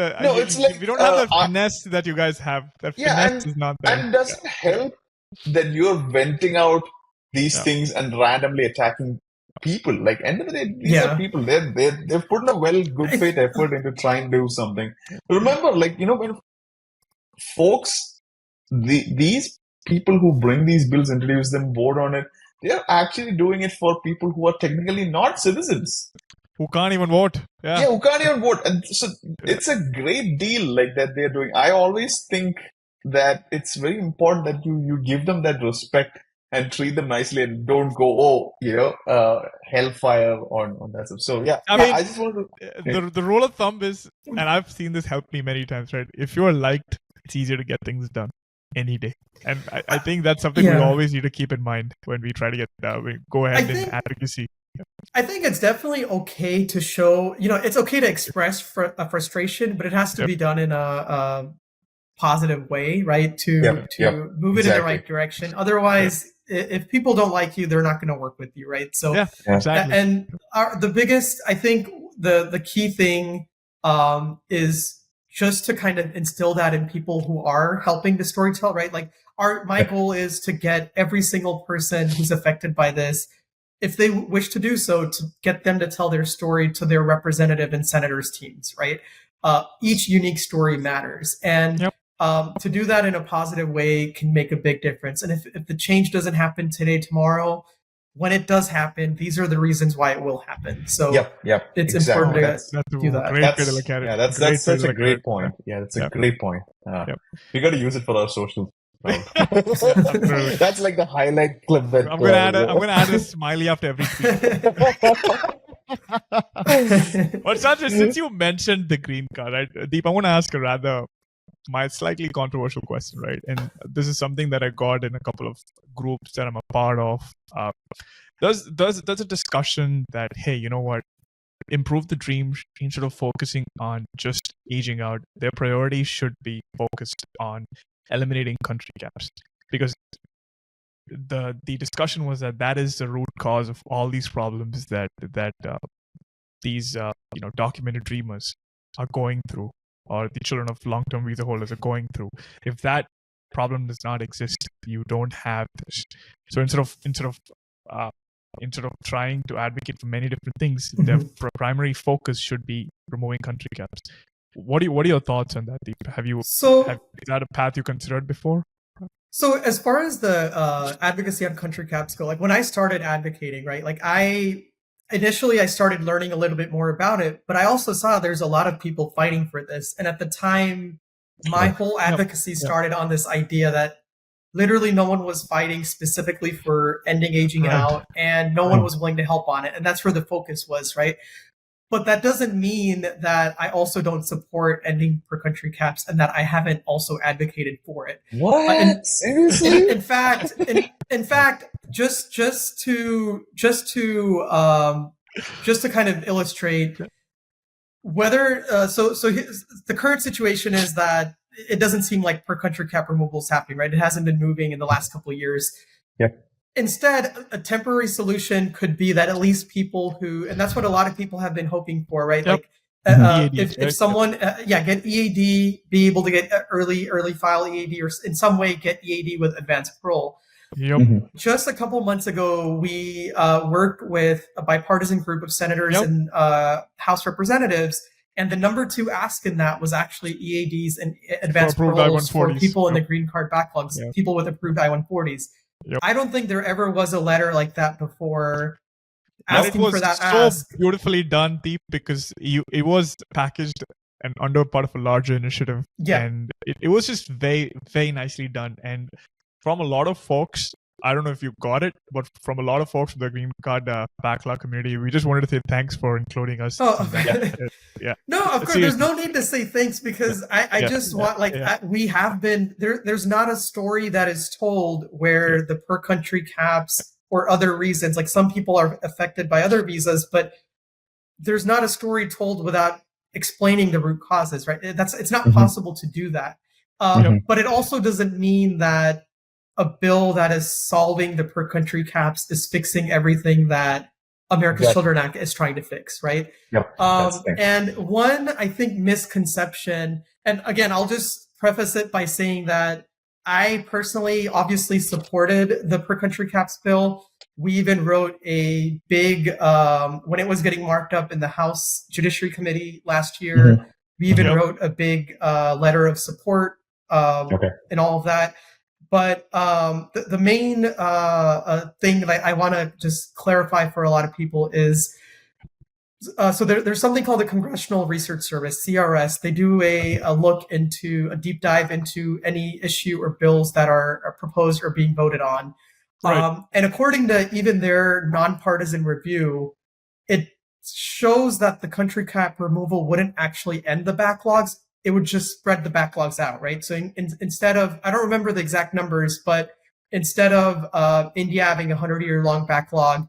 like we don't have that finesse that you guys have. That finesse is not there. And it doesn't help that you're venting out these things and randomly attacking people. Like, end of the day, these are people. They've put in a good faith effort into trying to do something. Remember, like, when folks, these people who bring these bills, introduce them, vote on it, they are actually doing it for people who are technically not citizens, who can't even vote. Who can't even vote. And so it's a great deal, like, that they're doing. I always think that it's very important that you give them that respect and treat them nicely, and don't go, hellfire on that stuff. So I mean, I just want to. The rule of thumb is, and I've seen this help me many times, right? If you are liked, it's easier to get things done any day. And I think that's something we always need to keep in mind when we try to get we go ahead in advocacy. I think it's definitely okay to show, it's okay to express frustration, but it has to be done in a positive way, right? To move it in the right direction. Otherwise, if people don't like you, they're not going to work with you, right? So, exactly. And the biggest, I think, the key thing is just to kind of instill that in people who are helping to storytell, right? Like, my goal is to get every single person who's affected by this, if they wish to do so, to get them to tell their story to their representative and senators' teams, right? Each unique story matters. And to do that in a positive way can make a big difference. And if the change doesn't happen today, tomorrow, when it does happen, these are the reasons why it will happen. So Yep, it's exactly. important to That's a do that. great way to look at it. That's Great way such to a look at great it. point. Yeah, that's a Yep. great point. Yep. We got to use it for our social. Absolutely. That's like the highlight clip that I'm gonna add a smiley after every tweet. But Sanjay, since you mentioned the green card, right, Deep, I want to ask a rather my slightly controversial question, right? And this is something that I got in a couple of groups that I'm a part of. There's a discussion that, hey, you know what? Improve the dream instead of focusing on just aging out. Their priorities should be focused on eliminating country caps, because the discussion was that is the root cause of all these problems that these documented dreamers are going through, or the children of long-term visa holders are going through. If that problem does not exist, you don't have this. So instead of trying to advocate for many different things, their primary focus should be removing country caps. What are your thoughts on that, Deep? Is that a path you considered before? So as far as the advocacy on country caps go, like when I started advocating, right, like initially I started learning a little bit more about it, but I also saw there's a lot of people fighting for this. And at the time, my whole advocacy started on this idea that literally no one was fighting specifically for ending aging out, and no one was willing to help on it. And that's where the focus was, right? But that doesn't mean that I also don't support ending per country caps and that I haven't also advocated for it. What? Seriously? In fact, just to kind of illustrate whether the current situation is that it doesn't seem like per country cap removal is happening, right? It hasn't been moving in the last couple of years. Yeah. Instead, a temporary solution could be that at least people who, and that's what a lot of people have been hoping for, right? Yep. Like if someone, get EAD, be able to get early file EAD, or in some way get EAD with advanced parole. Yep. Just a couple months ago, we worked with a bipartisan group of senators and House representatives, and the number 2 ask in that was actually EADs and advanced paroles for people in the green card backlogs, people with approved I-140s. Yep. I don't think there ever was a letter like that before asking for that ask. So beautifully done, Deep, because it was packaged and under part of a larger initiative. Yeah. And it was just very, very nicely done. And from a lot of folks, I don't know if you got it, but from a lot of folks from the green card backlog community, we just wanted to say thanks for including us. Oh, yeah. No, of course, there's no need to say thanks, because I just want, we have been, there's not a story that is told where the per country caps or other reasons, like some people are affected by other visas, but there's not a story told without explaining the root causes, right? It's not possible to do that. But it also doesn't mean that a bill that is solving the per country caps is fixing everything that America's Children Act is trying to fix, right? Yep. And one, I think, misconception, and again, I'll just preface it by saying that I personally obviously supported the per country caps bill. We even wrote a big, when it was getting marked up in the House Judiciary Committee last year, we even wrote a big letter of support and all of that. But the main thing that I want to just clarify for a lot of people is, so there's something called the Congressional Research Service, CRS. They do a deep dive into any issue or bills that are proposed or being voted on. Right. And according to even their nonpartisan review, it shows that the country cap removal wouldn't actually end the backlogs. It would just spread the backlogs out, right? So instead of, I don't remember the exact numbers, but instead of India having a 100-year-long backlog,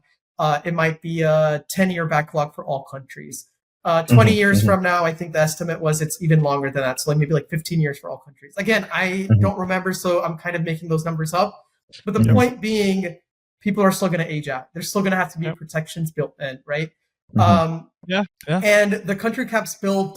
it might be a 10-year backlog for all countries. 20 years from now, I think the estimate was it's even longer than that. So maybe like 15 years for all countries. Again, I don't remember, so I'm kind of making those numbers up. But the point being, people are still going to age out. There's still going to have to be protections built in, right? And the country caps bill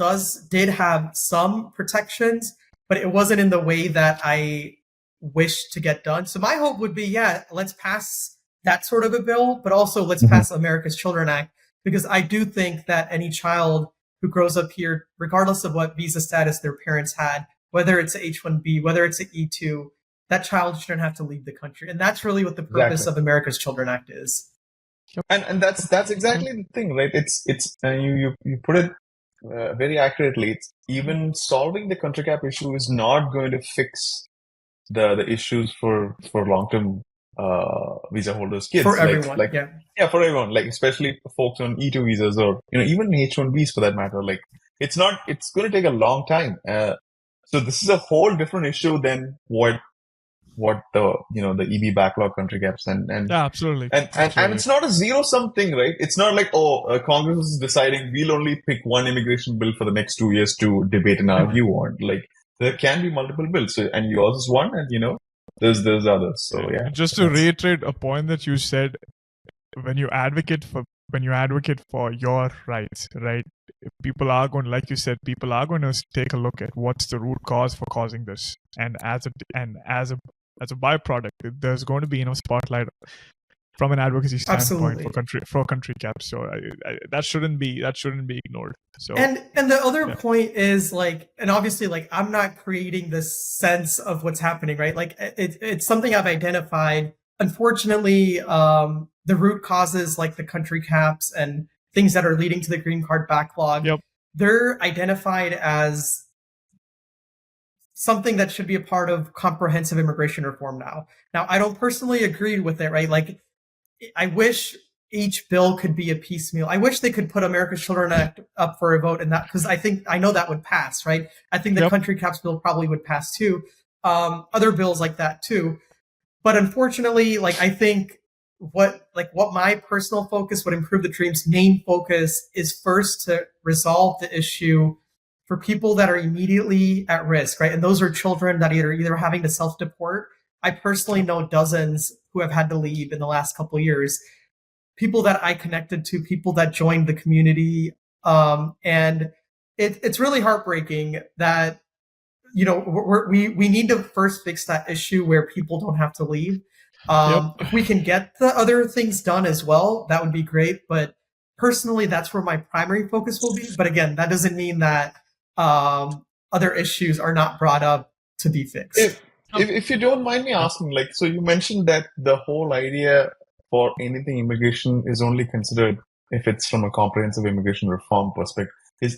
did have some protections, but it wasn't in the way that I wished to get done. So my hope would be, let's pass that sort of a bill, but also let's pass America's Children Act, because I do think that any child who grows up here, regardless of what visa status their parents had, whether it's an H-1B, whether it's an E-2, that child shouldn't have to leave the country. And that's really what the purpose of America's Children Act is. And that's exactly the thing, right? It's you put it very accurately. It's even solving the country cap issue is not going to fix the issues for long-term visa holders for kids, everyone. like Yeah, yeah, for everyone, like especially folks on E2 visas, or even H1Bs for that matter. Like it's going to take a long time, so this is a whole different issue than what the the EB backlog country gaps, Yeah, absolutely. and it's not a zero sum thing, right? It's not like, Congress is deciding we'll only pick one immigration bill for the next 2 years to debate and argue on. Like there can be multiple bills, so, and yours is one, and there's others. So yeah, Just to reiterate a point that you said, when you advocate for your rights, right? People are going, like you said, people are going to take a look at what's the root cause for causing this, and as a byproduct, there's going to be spotlight from an advocacy standpoint absolutely. for country caps. So that shouldn't be ignored. So And the other point is like, and obviously like I'm not creating this sense of what's happening, right? Like it's something I've identified. Unfortunately, the root causes like the country caps and things that are leading to the green card backlog, they're identified as something that should be a part of comprehensive immigration reform now. Now, I don't personally agree with it, right? Like I wish each bill could be a piecemeal. I wish they could put America's Children Act up for a vote, and that because I know that would pass, right? I think the country caps bill probably would pass too. Other bills like that too. But unfortunately, like I think what my personal focus would improve the dream's main focus is first to resolve the issue for people that are immediately at risk, right? And those are children that are either having to self-deport. I personally know dozens who have had to leave in the last couple of years. People that I connected to, people that joined the community, and it's really heartbreaking that we need to first fix that issue where people don't have to leave. If we can get the other things done as well, that would be great. But personally, that's where my primary focus will be. But again, that doesn't mean that other issues are not brought up to be fixed. If you don't mind me asking, like, so you mentioned that the whole idea for anything immigration is only considered if it's from a comprehensive immigration reform perspective.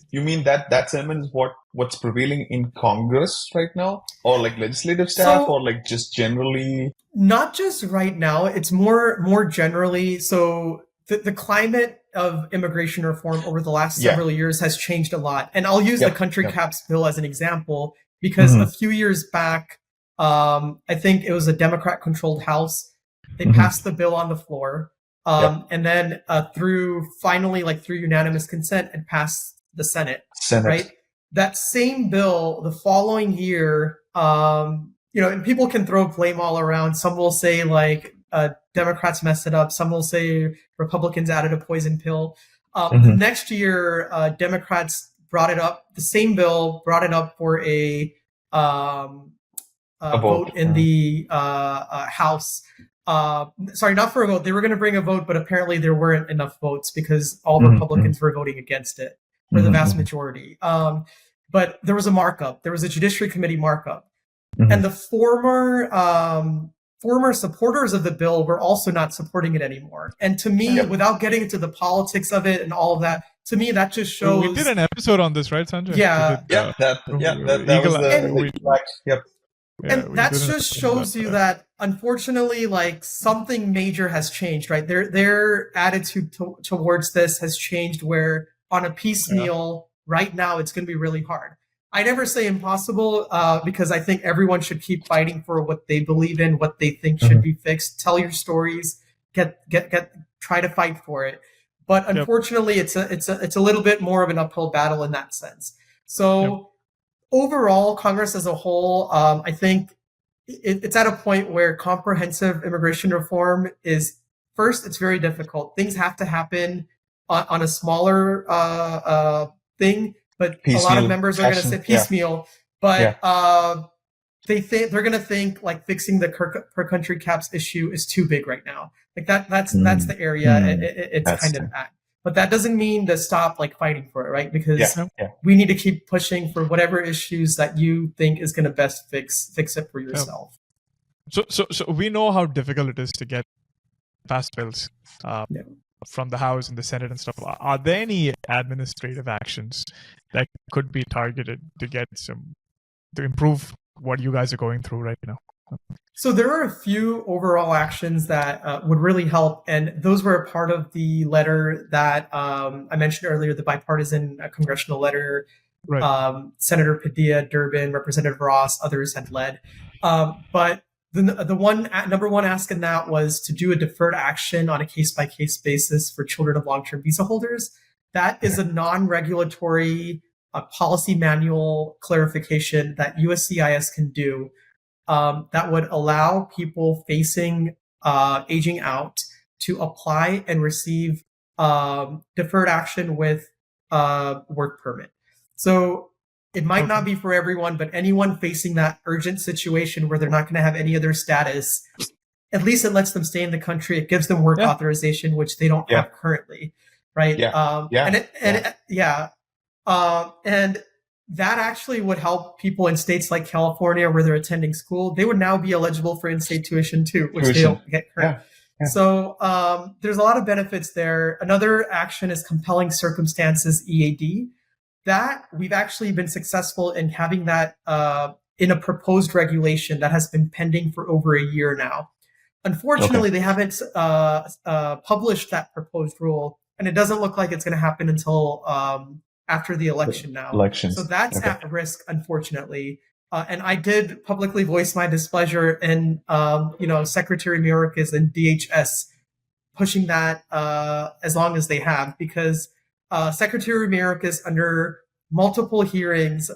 You mean that sentiment is what's prevailing in Congress right now, or like legislative staff, or like just generally? Not just right now. It's more generally. So the climate of immigration reform over the last several years has changed a lot. And I'll use the country caps bill as an example because a few years back, I think it was a Democrat-controlled House. They passed the bill on the floor, and then through unanimous consent, it passed the Senate. Right? That same bill, the following year, and people can throw blame all around. Some will say like Democrats messed it up. Some will say Republicans added a poison pill. The next year, Democrats brought it up. The same bill brought it up for a vote in the House. Sorry, not for a vote. They were going to bring a vote, but apparently there weren't enough votes because all Republicans were voting against it, or the vast majority. But there was a markup. There was a Judiciary Committee markup. And the former supporters of the bill were also not supporting it anymore. And to me, without getting into the politics of it and all of that, to me, that just shows... We did an episode on this, right, Sanjay? Yeah. That was and that just shows you that, unfortunately, like something major has changed, right? Their attitude towards this has changed, where on a piecemeal, right now, it's going to be really hard. I never say impossible because I think everyone should keep fighting for what they believe in, what they think should be fixed. Tell your stories, try to fight for it. But unfortunately, it's a little bit more of an uphill battle in that sense. So overall, Congress as a whole, I think it's at a point where comprehensive immigration reform is, first, it's very difficult. Things have to happen on a smaller thing. But piecemeal, a lot of members are going to say piecemeal, but they're going to think like fixing the per country caps issue is too big right now. Like that's the area it's kind of at. But that doesn't mean to stop like fighting for it, right? Because we need to keep pushing for whatever issues that you think is going to best fix it for yourself. So we know how difficult it is to get past bills Yeah. from the House and the Senate and stuff. Are there any administrative actions that could be targeted to improve what you guys are going through right now? So there are a few overall actions that would really help, and those were a part of the letter that I mentioned earlier, the bipartisan congressional letter. Right. Senator Padilla, Durbin, Representative Ross, others had led. But the number one ask in that was to do a deferred action on a case-by-case basis for children of long-term visa holders. That is a non-regulatory policy manual clarification that USCIS can do that would allow people facing aging out to apply and receive deferred action with work permit. So it might not be for everyone, but anyone facing that urgent situation where they're not going to have any other status, at least it lets them stay in the country. It gives them work authorization, which they don't have currently, right? And that actually would help people in states like California where they're attending school. They would now be eligible for in-state tuition too, which they don't get currently. So there's a lot of benefits there. Another action is compelling circumstances EAD. That we've actually been successful in having that in a proposed regulation that has been pending for over a year now. Unfortunately, they haven't published that proposed rule, and it doesn't look like it's going to happen until after the election now. So that's at risk, unfortunately. And I did publicly voice my displeasure, and Secretary Mayorkas and DHS pushing that as long as they have, because Secretary Mayorkas, under multiple hearings,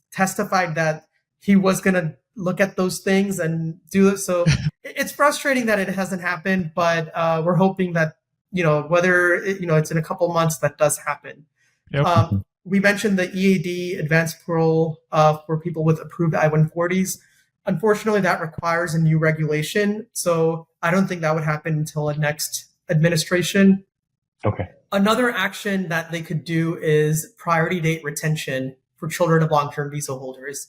testified that he was going to look at those things and do it. So it's frustrating that it hasn't happened, but we're hoping that whether it's in a couple months, that does happen. Yep. We mentioned the EAD advanced parole for people with approved I-140s. Unfortunately, that requires a new regulation, so I don't think that would happen until the next administration. Another action that they could do is priority date retention for children of long-term visa holders.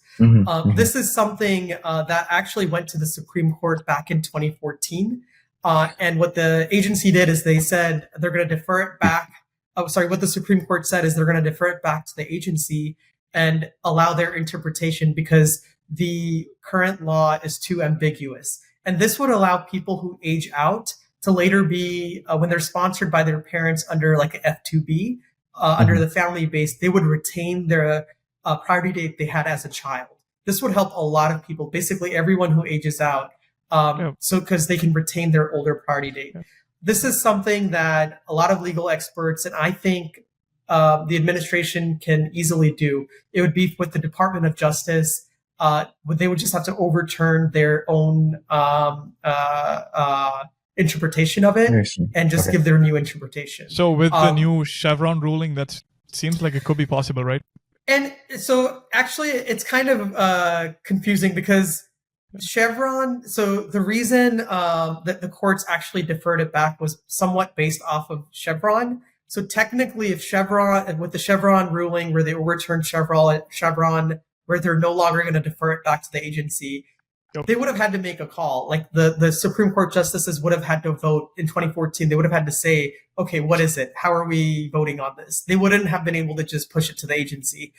This is something that actually went to the Supreme Court back in 2014. And what the agency did is they said they're going to defer it back. What the Supreme Court said is they're going to defer it back to the agency and allow their interpretation because the current law is too ambiguous. And this would allow people who age out to later be, when they're sponsored by their parents under like an F2B, under the family base, they would retain their priority date they had as a child. This would help a lot of people, basically everyone who ages out, so because they can retain their older priority date. This is something that a lot of legal experts, and I think the administration can easily do. It would be with the Department of Justice. They would just have to overturn their own interpretation of it and just give their new interpretation. So with the new Chevron ruling, that seems like it could be possible, right? And so actually it's kind of confusing because Chevron, so the reason that the courts actually deferred it back was somewhat based off of Chevron. So technically if Chevron, with the Chevron ruling where they overturned Chevron, where they're no longer going to defer it back to the agency, they would have had to make a call. Like the Supreme Court justices would have had to vote in 2014. They would have had to say, okay, what is it? How are we voting on this? They wouldn't have been able to just push it to the agency.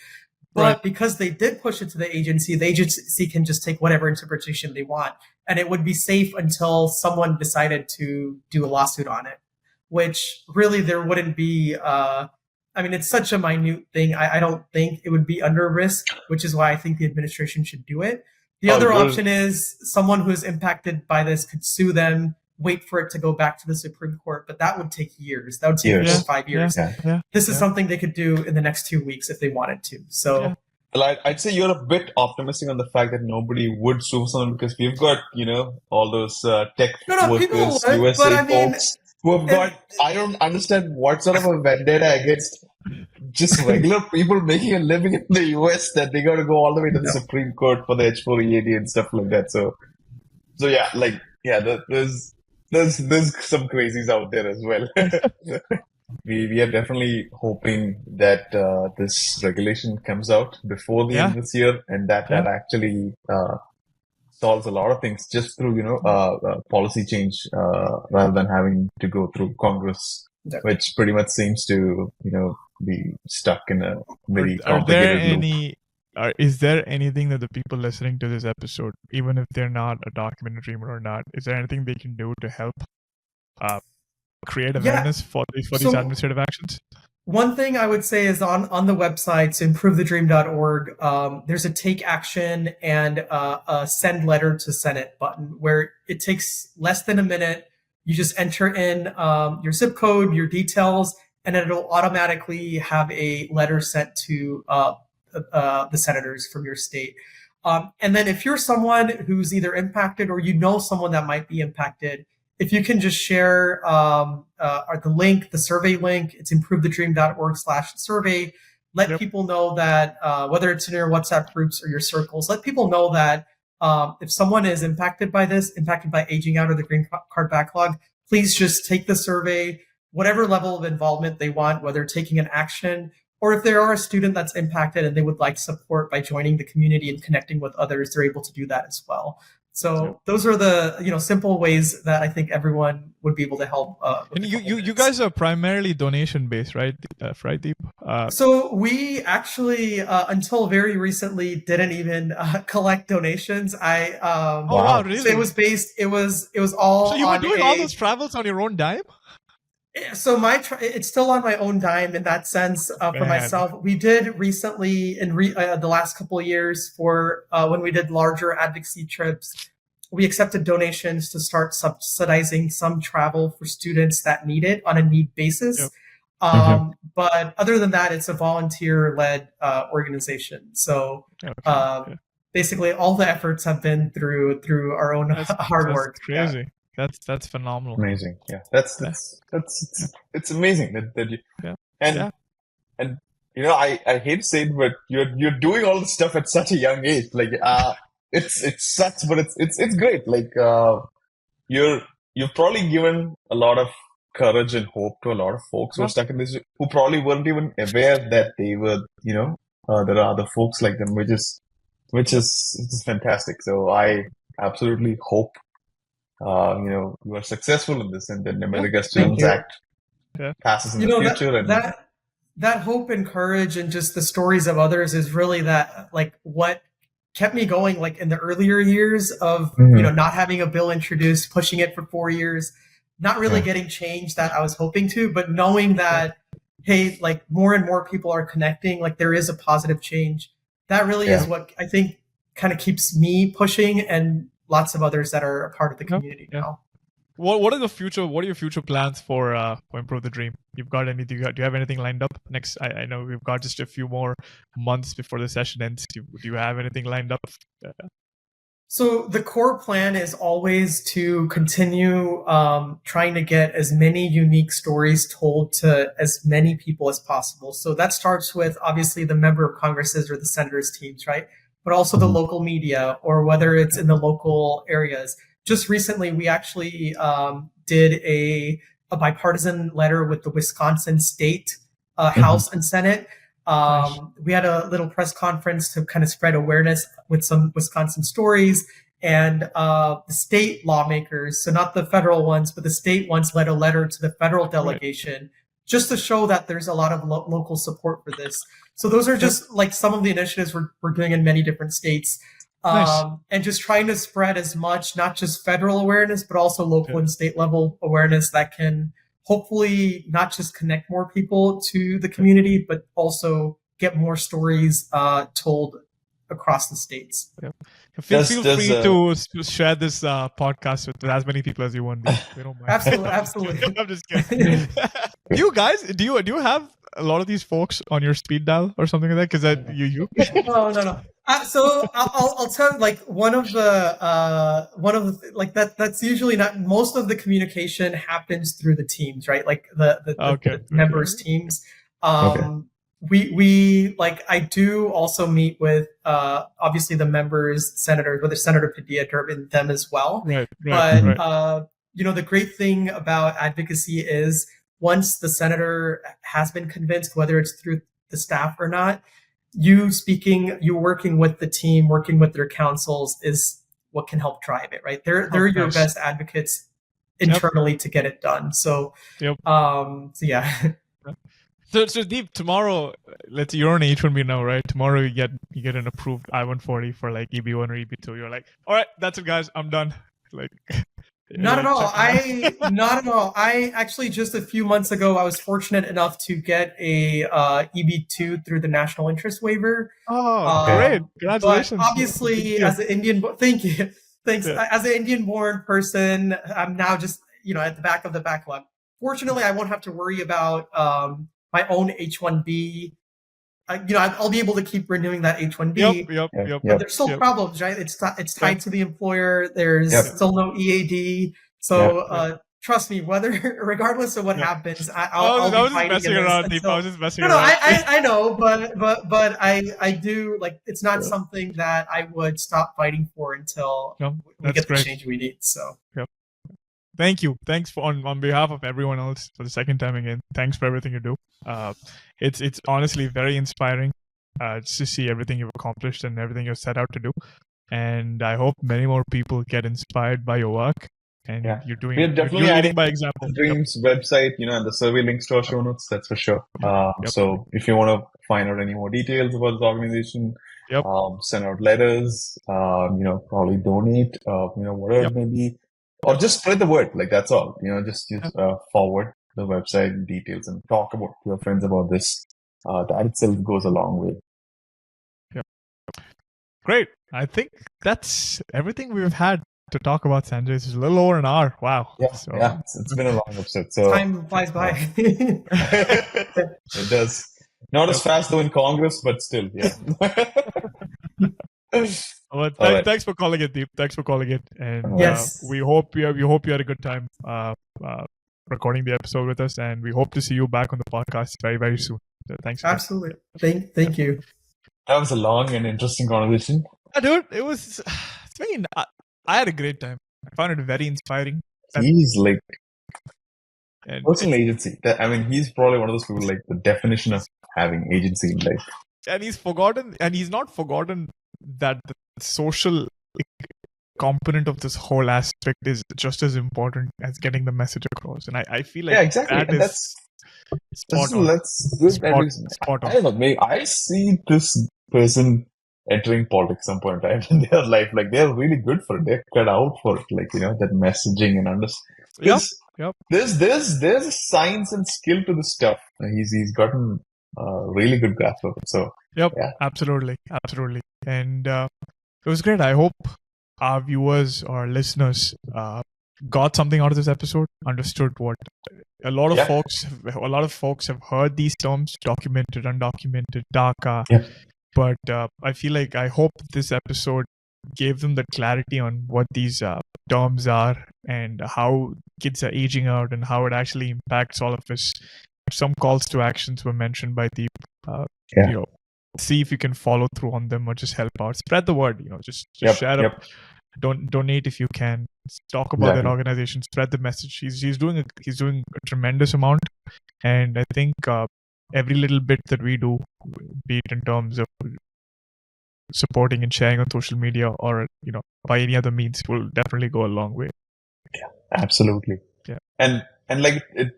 But because they did push it to the agency can just take whatever interpretation they want. And it would be safe until someone decided to do a lawsuit on it, which really there wouldn't be, it's such a minute thing. I don't think it would be under risk, which is why I think the administration should do it. The other option is someone who is impacted by this could sue them, wait for it to go back to the Supreme Court, but that would take years. That would take 4 or 5 years. This is something they could do in the next 2 weeks if they wanted to. So, well, I'd say you're a bit optimistic on the fact that nobody would sue someone because we've got, all those tech workers, USA folks who have got, I don't understand what sort of a vendetta against just regular people making a living in the US that they got to go all the way to the Supreme Court for the H4 EAD and stuff like that. So there's some crazies out there as well. We are definitely hoping that this regulation comes out before the end of this year and that actually solves a lot of things just through, policy change, rather than having to go through Congress, which pretty much seems to, be stuck in a very complicated loop. Is there anything that the people listening to this episode, even if they're not a documented dreamer or not, is there anything they can do to help create awareness for these administrative actions? One thing I would say is on the website, so improvethedream.org, there's a take action and a send letter to Senate button where it takes less than a minute. You just enter in your zip code, your details, and it'll automatically have a letter sent to the senators from your state. And then if you're someone who's either impacted or you know someone that might be impacted, if you can just share the link, the survey link, it's improvethedream.org/survey. Let people know that whether it's in your WhatsApp groups or your circles, let people know that if someone is impacted by this, impacted by aging out or the green card backlog, please just take the survey, whatever level of involvement they want, whether taking an action or if there are a student that's impacted and they would like support by joining the community and connecting with others, they're able to do that as well. So those are the simple ways that I think everyone would be able to help. And you guys are primarily donation based, right? Right, Deep? So we actually until very recently didn't even collect donations. Wow, really? So it was based. It was all. So you were doing all those travels on your own dime? So it's still on my own dime in that sense for myself. We did recently in the last couple of years for when we did larger advocacy trips, we accepted donations to start subsidizing some travel for students that need it on a need basis. Yep. But other than that, it's a volunteer-led organization. So basically, all the efforts have been through our own hard work. Crazy. Yeah. That's phenomenal. Amazing. Yeah. That's it's amazing that you and I hate to say it, but you're doing all this stuff at such a young age. Like it sucks, but it's great. Like you've probably given a lot of courage and hope to a lot of folks who are stuck in this, who probably weren't even aware that they were, there are other folks like them, which is it's fantastic. So I absolutely hope you are successful in this, and then the America Students Act passes in the future. That hope and courage and just the stories of others is really what kept me going, like in the earlier years of not having a bill introduced, pushing it for 4 years, not really getting change that I was hoping to, but knowing that hey, like more and more people are connecting, like there is a positive change. That really is what I think kind of keeps me pushing, and lots of others that are a part of the community now. What are your future plans for Improve the Dream? You've got anything? Do you have anything lined up next? I know we've got just a few more months before the session ends. Do you have anything lined up? So the core plan is always to continue trying to get as many unique stories told to as many people as possible. So that starts with obviously the member of Congresses or the senators' teams, right? But also the local media, or whether it's in the local areas. Just recently, we actually did a bipartisan letter with the Wisconsin State House and Senate. We had a little press conference to kind of spread awareness with some Wisconsin stories, and the state lawmakers, so not the federal ones, but the state ones, led a letter to the federal delegation just to show that there's a lot of local support for this. So those are just like some of the initiatives we're doing in many different states. And just trying to spread as much, not just federal awareness, but also local and state level awareness that can hopefully not just connect more people to the community, but also get more stories told across the states. Feel free to share this podcast with as many people as you want. We don't mind. Absolutely. I'm just kidding. You guys, do you have a lot of these folks on your speed dial or something like that? Because you. No. So I'll tell you, like one of the like that's usually not, most of the communication happens through the teams, right? Like the members' teams. We like, I do also meet with obviously the members, senators, whether Senator Padilla, Durbin, them as well. But the great thing about advocacy is once the senator has been convinced, whether it's through the staff or not, you working with the team, working with their councils is what can help drive it, right? They're your Nice. best advocates internally to get it done. So, Yep. so yeah. So Deep, tomorrow, let's say you're on H1B now, right? Tomorrow you get an approved I-140 for like EB1 or EB2. You're like, all right, that's it, guys. I'm done. Like, Not at all. checking out. Not at all. I actually just a few months ago, I was fortunate enough to get a EB2 through the national interest waiver. Oh, great! Congratulations. But obviously, as an Indian, thank you, thanks. Yeah. As an Indian-born person, I'm now just at the back of the backlog. Fortunately, I won't have to worry about my own H1B. I'll be able to keep renewing that H1B. Yep. But there's still problems, right? It's tied to the employer. There's still no EAD. So trust me, regardless of what happens, I'll be fighting against this. I was just messing around. No, I know, but I do, like, it's not something that I would stop fighting for until we get the change we need. So. Thank you. Thanks on behalf of everyone else for the second time again. Thanks for everything you do. It's honestly very inspiring to see everything you've accomplished and everything you've set out to do. And I hope many more people get inspired by your work. And you're leading by example. The Dreams website, and the survey links to our show notes. That's for sure. So if you want to find out any more details about this organization, send out letters. Probably donate. Whatever it may be. Or just spread the word, like that's all. Just forward the website details and talk about to your friends about this. That itself goes a long way. Yeah. Great. I think that's everything we've had to talk about, Sanjay. It's a little over an hour. Wow. Yeah. It's been a long episode. So time flies by. It does. Not as fast though in Congress, but still, yeah. Thanks for calling it, Deep. Thanks for calling it, and we hope you had a good time recording the episode with us, and we hope to see you back on the podcast very, very soon. So thanks. Absolutely. Thank you. That was a long and interesting conversation. Dude, it was. I had a great time. I found it very inspiring. He's like personal agency. He's probably one of those people, like the definition of having agency in life. And he's not forgotten that the social component of this whole aspect is just as important as getting the message across. And I feel like exactly. That's spot on. I don't know. Maybe I see this person entering politics some point in time in their life. Like, they're really good for it. They're cut out for it. Like, that messaging and understanding. There's a science and skill to this stuff. He's gotten really good grasp of it. So absolutely. And it was great. I hope our viewers or listeners got something out of this episode, understood what a lot of folks have heard these terms: documented, undocumented, DACA. But I hope this episode gave them the clarity on what these terms are and how kids are aging out and how it actually impacts all of us. Some calls to actions were mentioned by Deep. See if you can follow through on them or just help out. Spread the word. Just share up. Donate if you can. Talk about that organization. Spread the message. He's doing a tremendous amount, and I think every little bit that we do, be it in terms of supporting and sharing on social media or by any other means, will definitely go a long way. Yeah, absolutely. Yeah, and like it,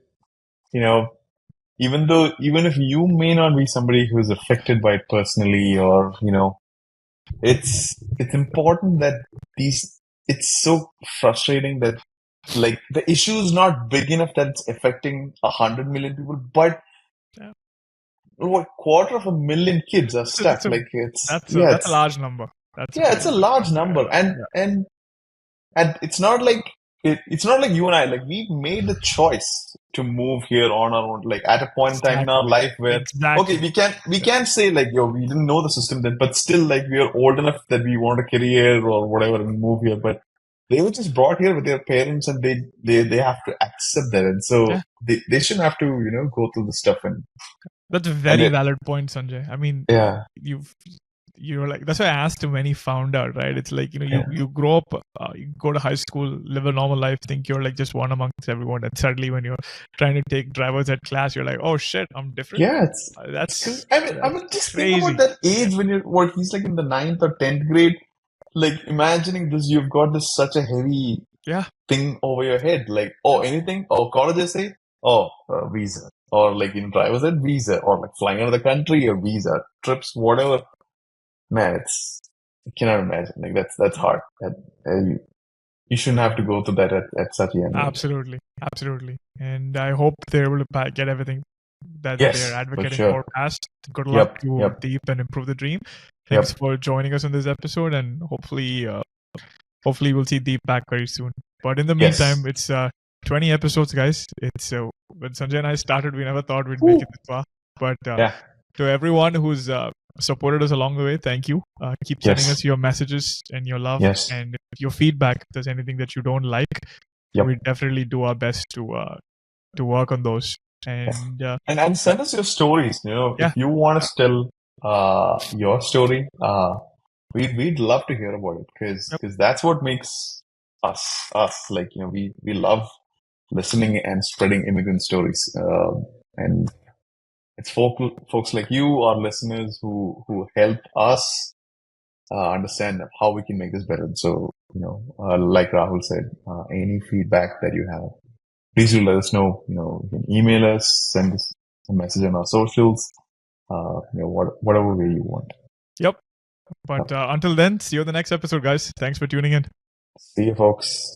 even if you may not be somebody who is affected by it personally, or it's important that it's so frustrating that, like, the issue is not big enough that it's affecting 100 million people, but what, 250,000 kids are stuck. That's a large number. It's a large number, and it's not like you and I, like, we made the choice to move here on our own, like, at a point in time in our life where we can't say, like, we didn't know the system then, but still, like, we are old enough that we want a career or whatever and move here. But they were just brought here with their parents, and they have to accept that, and so they shouldn't have to go through the stuff. And that's a very valid point, Sanjay. I mean, you're like, that's why I asked him when he found out, right? It's like, you grow up, you go to high school, live a normal life, think you're like just one amongst everyone, and suddenly when you're trying to take drivers at class, you're like, oh shit, I'm different. Yeah, that's just crazy. Think about that age when he's like in the 9th or 10th grade. like imagining this, you've got this such a heavy Yeah. thing over your head. Like, oh, anything? Oh, colleges say, oh, visa. Or like in driver's ed, visa. Or like flying out of the country, or visa. Trips, whatever. Man, I cannot imagine. Like that's hard. You shouldn't have to go through that at such a young age. Absolutely. And I hope they're able to get everything that they're Yes, for advocating sure. for passed. Good luck to Yep. Deep and Improve the Dream. Thanks for joining us on this episode, and hopefully we'll see Deep back very soon. But in the meantime, it's 20 episodes, guys. It's when Sanjay and I started, we never thought we'd make it this far. But to everyone who's supported us along the way, thank you. Keep sending us your messages and your love and your feedback. If there's anything that you don't like, we definitely do our best to work on those. And send us your stories. If you want us to tell your story, we'd love to hear about it, because that's what makes us. Like, we love listening and spreading immigrant stories, and it's folks like you, our listeners, who help us understand how we can make this better. So, like Rahul said, any feedback that you have, please do let us know. You can email us, send us a message on our socials, whatever way you want. Yep. But until then, see you in the next episode, guys. Thanks for tuning in. See you, folks.